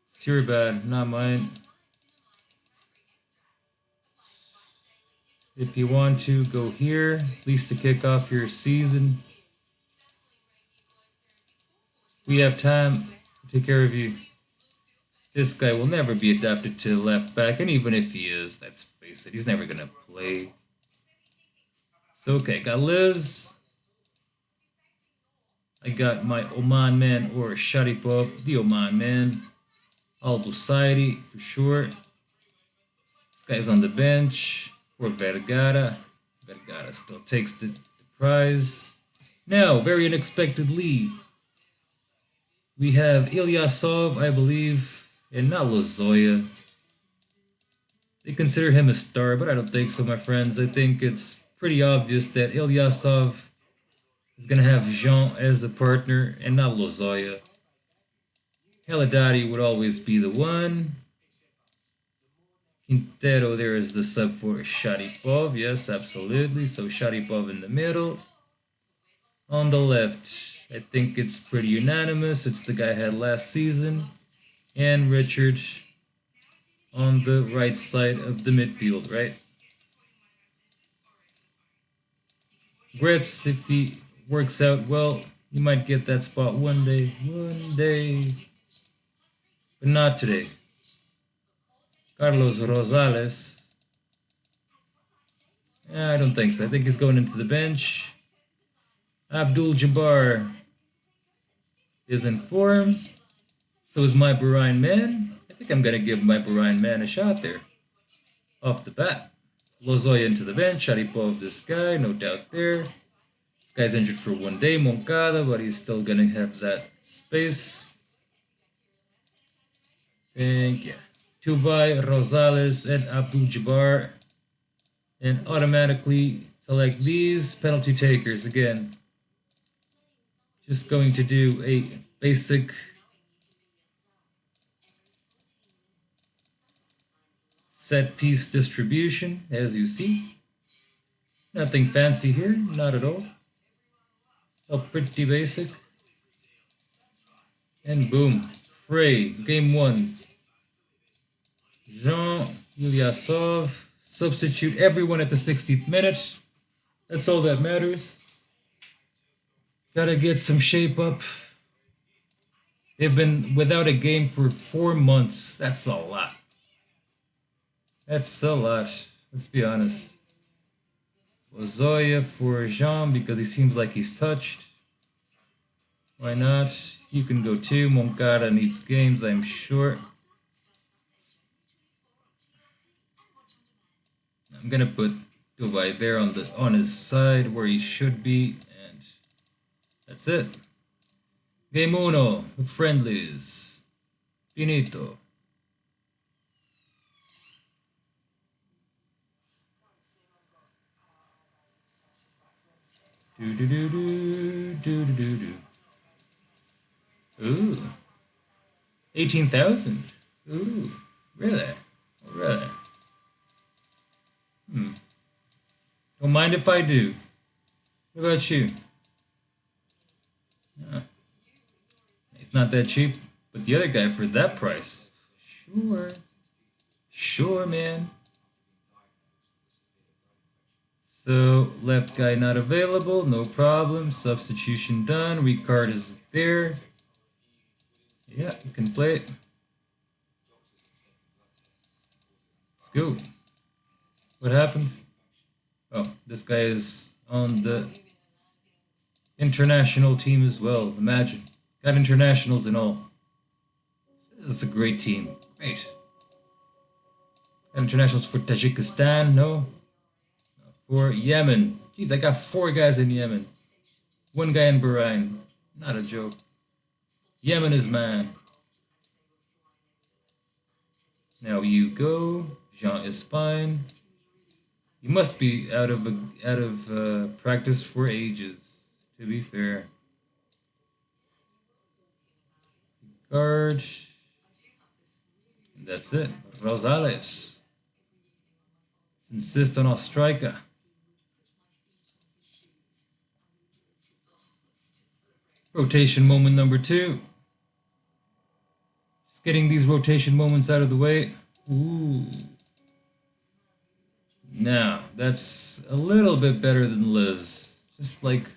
It's your bad, not mine. If you want to, go here, at least to kick off your season. We have time to take care of you. This guy will never be adapted to left back, and even if he is, let's face it, he's never gonna play. So okay, got Liz. I got my Oman man or Sharipov, the Oman man. Al Busaidi for sure. This guy's on the bench for Vergara. Vergara still takes the prize. Now, very unexpectedly, we have Ilyasov, I believe, and not Lozoya. They consider him a star, but I don't think so, my friends. I think it's pretty obvious that Ilyasov is going to have Jean as a partner and not Lozoya. Haladari would always be the one. Quintero there is the sub for Sharipov. Yes, absolutely. So Sharipov in the middle. On the left, I think it's pretty unanimous. It's the guy I had last season. And Richard on the right side of the midfield, right? Gretz, if he works out well, he might get that spot one day. One day. But not today. Carlos Rosales. I don't think so. I think he's going into the bench. Abdul Jabbar is in form. So is my Bahrain man. I think I'm going to give my Bahrain man a shot there. Off the bat. Lozoya into the bench. Sharipov, this guy. No doubt there. This guy's injured for one day. Moncada, but he's still going to have that space. Thank you. Tubai, Rosales, and Abdul Jabbar. And automatically select these penalty takers again. Just going to do a basic set piece distribution, as you see. Nothing fancy here, not at all. Oh, pretty basic. And boom, Frey, game one. Jean Ilyasov, substitute everyone at the 60th minute. That's all that matters. Gotta get some shape up. They've been without a game for 4 months. That's a lot. That's a lot. Let's be honest. Lozoya for Jean because he seems like he's touched. Why not? You can go too. Moncada needs games, I'm sure. I'm gonna put Dubai there on his side where he should be, and that's it. Game uno, friendlies. Finito. Do do do do do do do do. Ooh. 18,000. Ooh. Really? Really? Don't mind if I do. What about you? No. He's not that cheap, but the other guy for that price. Sure. Sure, man. So, left guy not available, no problem. Substitution done. Ricard is there. Yeah, you can play it. Let's go. What happened? Oh, this guy is on the international team as well. Imagine. Got internationals and all. This is a great team. Great. Got internationals for Tajikistan, no? For Yemen. Jeez, I got 4 guys in Yemen. 1 guy in Bahrain. Not a joke. Yemen is man. Now you go. Jean is fine. He must be out of practice for ages, to be fair. Guard. And that's it. Rosales. Let's insist on our striker. Rotation moment number 2. Just getting these rotation moments out of the way. Ooh. Now, that's a little bit better than Liz. Just like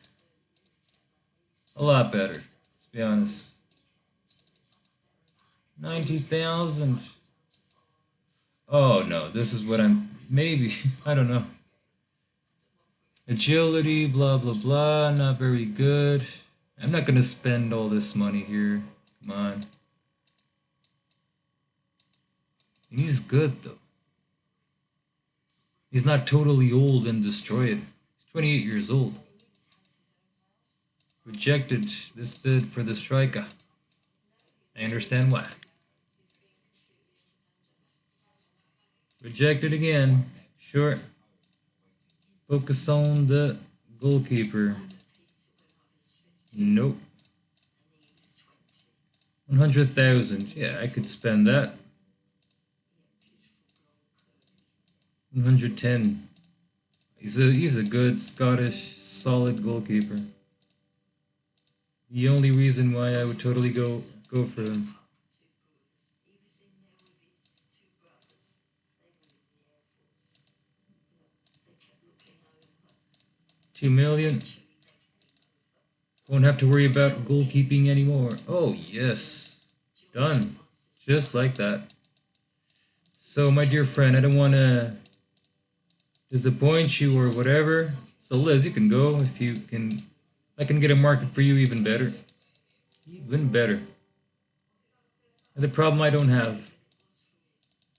a lot better, let's be honest. 90,000. Oh no, this is what I'm, maybe, I don't know. Agility, blah, blah, blah, not very good. I'm not gonna spend all this money here, come on. He's good though. He's not totally old and destroyed. He's 28 years old. Rejected this bid for the striker. I understand why. Rejected again. Sure. Focus on the goalkeeper. Nope. 100,000. Yeah, I could spend that. 110. He's a good Scottish solid goalkeeper. The only reason why I would totally go for him. $2 million. Won't have to worry about goalkeeping anymore. Oh yes, done, just like that. So my dear friend, I don't want to disappoint you or whatever. So Liz, you can go if you can. I can get a market for you even better. Even better. And the problem I don't have.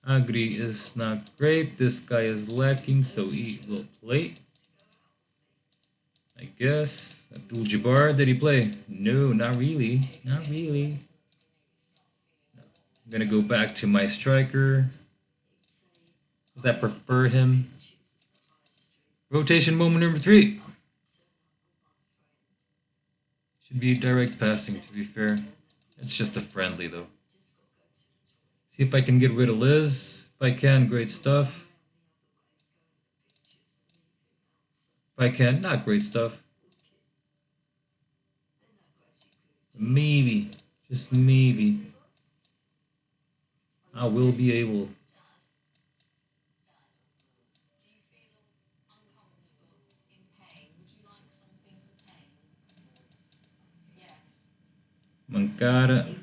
Agri is not great. This guy is lacking, so he will play. I guess. Abdul-Jabbar, did he play? No, not really. Not really. No. I'm going to go back to my striker. Because I prefer him. Rotation moment number 3. Should be direct passing, to be fair. It's just a friendly, though. See if I can get rid of Liz. If I can, great stuff. If I can, not great stuff. Maybe, just maybe, I will be able. Mancada. I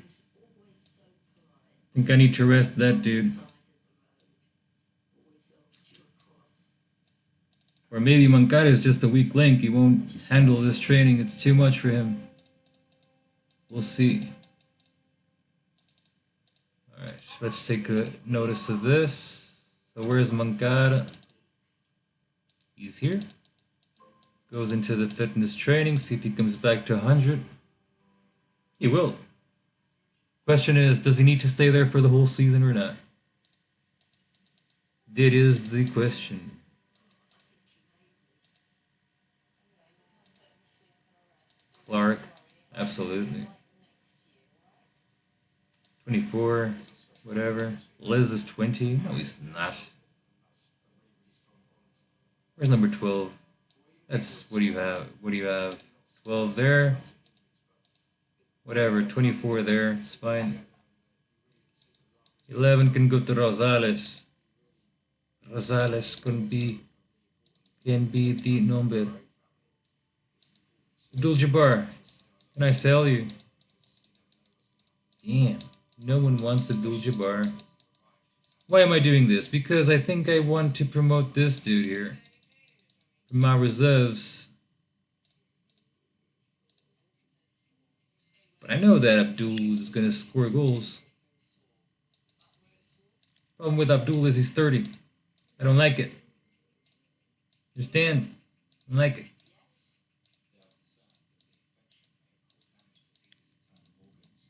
think I need to rest that dude. Or maybe Mancada is just a weak link. He won't handle this training. It's too much for him. We'll see. Alright, let's take a notice of this. So where's Mancada? He's here. Goes into the fitness training. See if he comes back to 100. He will. Question is, does he need to stay there for the whole season or not? That is the question. Clark, absolutely. 24, whatever. Liz is 20. No, he's not. Where's number 12? That's, what do you have? What do you have? 12 there. Whatever, 24 there. It's fine. 11 can go to Rosales. Rosales can be the number. Abdul-Jabbar, can I sell you? Damn, no one wants Abdul-Jabbar. Why am I doing this? Because I think I want to promote this dude here. From my reserves. But I know that Abdul is going to score goals. Problem with Abdul is he's 30. I don't like it. Understand? I don't like it.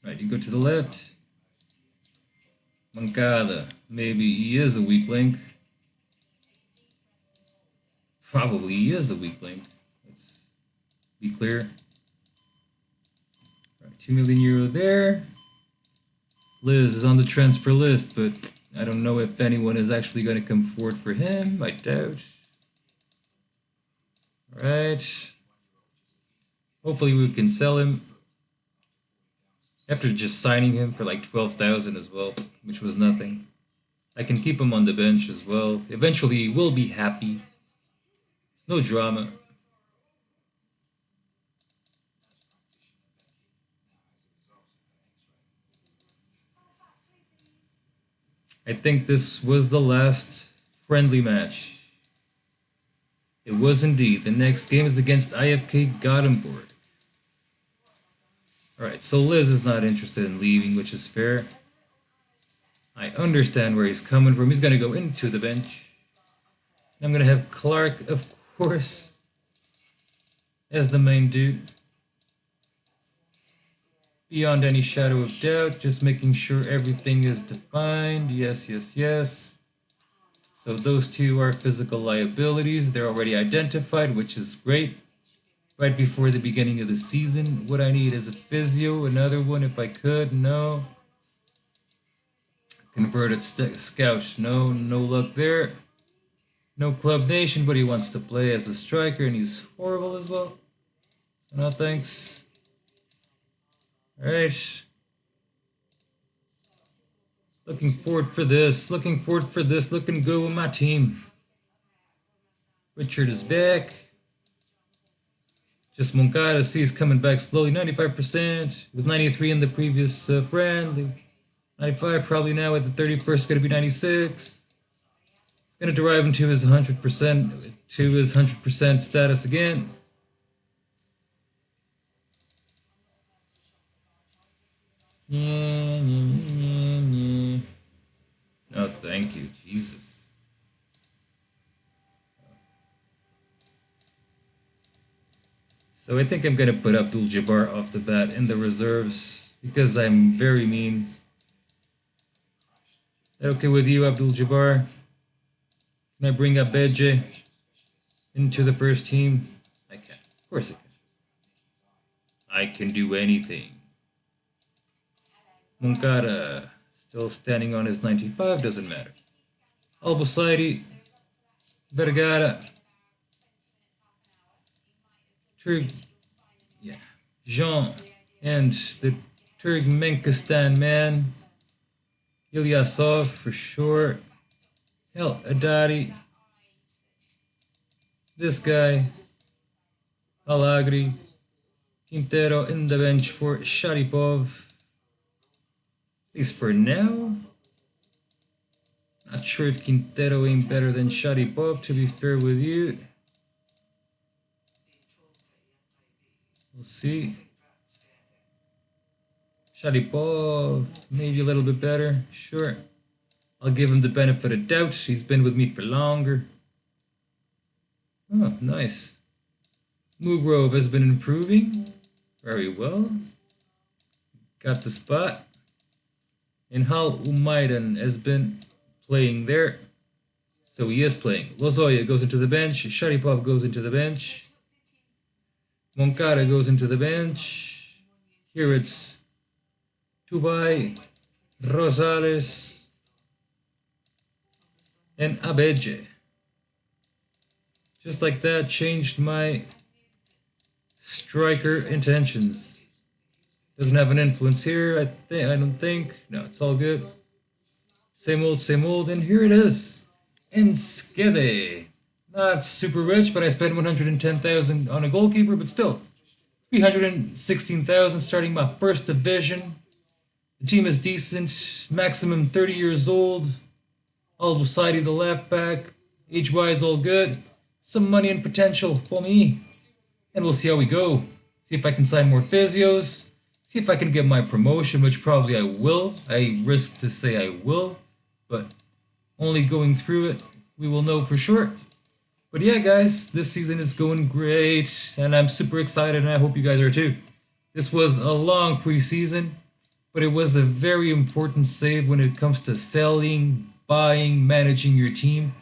Right, you go to the left. Mancada. Maybe he is a weak link. Probably he is a weak link. Let's be clear. Right, 2 million euro there. Liz is on the transfer list, but I don't know if anyone is actually going to come forward for him. I doubt. Alright. Hopefully we can sell him. After just signing him for like 12,000 as well, which was nothing. I can keep him on the bench as well. Eventually, he will be happy. It's no drama. I think this was the last friendly match. It was indeed. The next game is against IFK Gothenburg. Alright, so Liz is not interested in leaving, which is fair. I understand where he's coming from. He's going to go into the bench. I'm going to have Clark, of course, as the main dude. Beyond any shadow of doubt, just making sure everything is defined. Yes, yes, yes. So those two are physical liabilities. They're already identified, which is great. Right before the beginning of the season, what I need is a physio, another one if I could. No. Converted scout. No luck there. No Club Nation, but he wants to play as a striker, and he's horrible as well. So no thanks. Alright. Looking forward for this. Looking forward for this. Looking good with my team. Richard is back. Just Moncada, see, he's coming back slowly. 95%. It was 93 in the previous friend. 95 probably now at the 31st. Going to be 96. It's going to derive into his 100% to his 100% status again. Yeah. No, thank you, Jesus. So I think I'm going to put Abdul Jabbar off the bat in the reserves because I'm very mean. Okay with you, Abdul Jabbar? Can I bring up Beje into the first team? I can. Of course I can. I can do anything. Moncada still standing on his 95, doesn't matter. Al-Busaidi, Vergara, Jean, and the Turkmenistan man, Ilyasov for sure. Hell, Adari, this guy, Alagri, Quintero in the bench for Sharipov. At least for now. Not sure if Quintero ain't better than Sharipov, to be fair with you. We'll see. Sharipov, maybe a little bit better. Sure. I'll give him the benefit of doubt. He's been with me for longer. Oh, nice. Mugrove has been improving. Very well. Got the spot. And Hal Umaidan has been playing there. So he is playing. Lozoya goes into the bench. Sharipov goes into the bench. Moncada goes into the bench. Here it's Tubai, Rosales, and Abeje. Just like that, changed my striker intentions. Doesn't have an influence here, I don't think. No, it's all good. Same old, and here it is. Enskede. Not super rich, but I spent 110,000 on a goalkeeper, but still. 316,000 starting my first division. The team is decent, maximum 30 years old. Al-Busaidi, the left back. Age-wise, all good. Some money and potential for me. And we'll see how we go. See if I can sign more physios. See if I can get my promotion, which probably I will. I risk to say I will. But only going through it, we will know for sure. But yeah, guys, this season is going great. And I'm super excited, and I hope you guys are too. This was a long preseason, but it was a very important save when it comes to selling, buying, managing your team.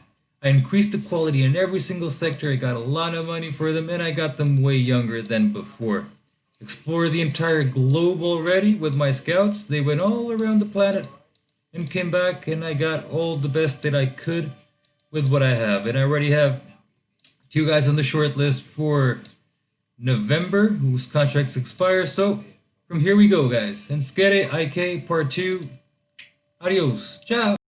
I increased the quality in every single sector. I got a lot of money for them, and I got them way younger than before. Explored the entire globe already with my scouts. They went all around the planet and came back, and I got all the best that I could with what I have. And I already have 2 guys on the short list for November whose contracts expire. So From here we go, guys. Enskede IK Part 2. Adios. Ciao.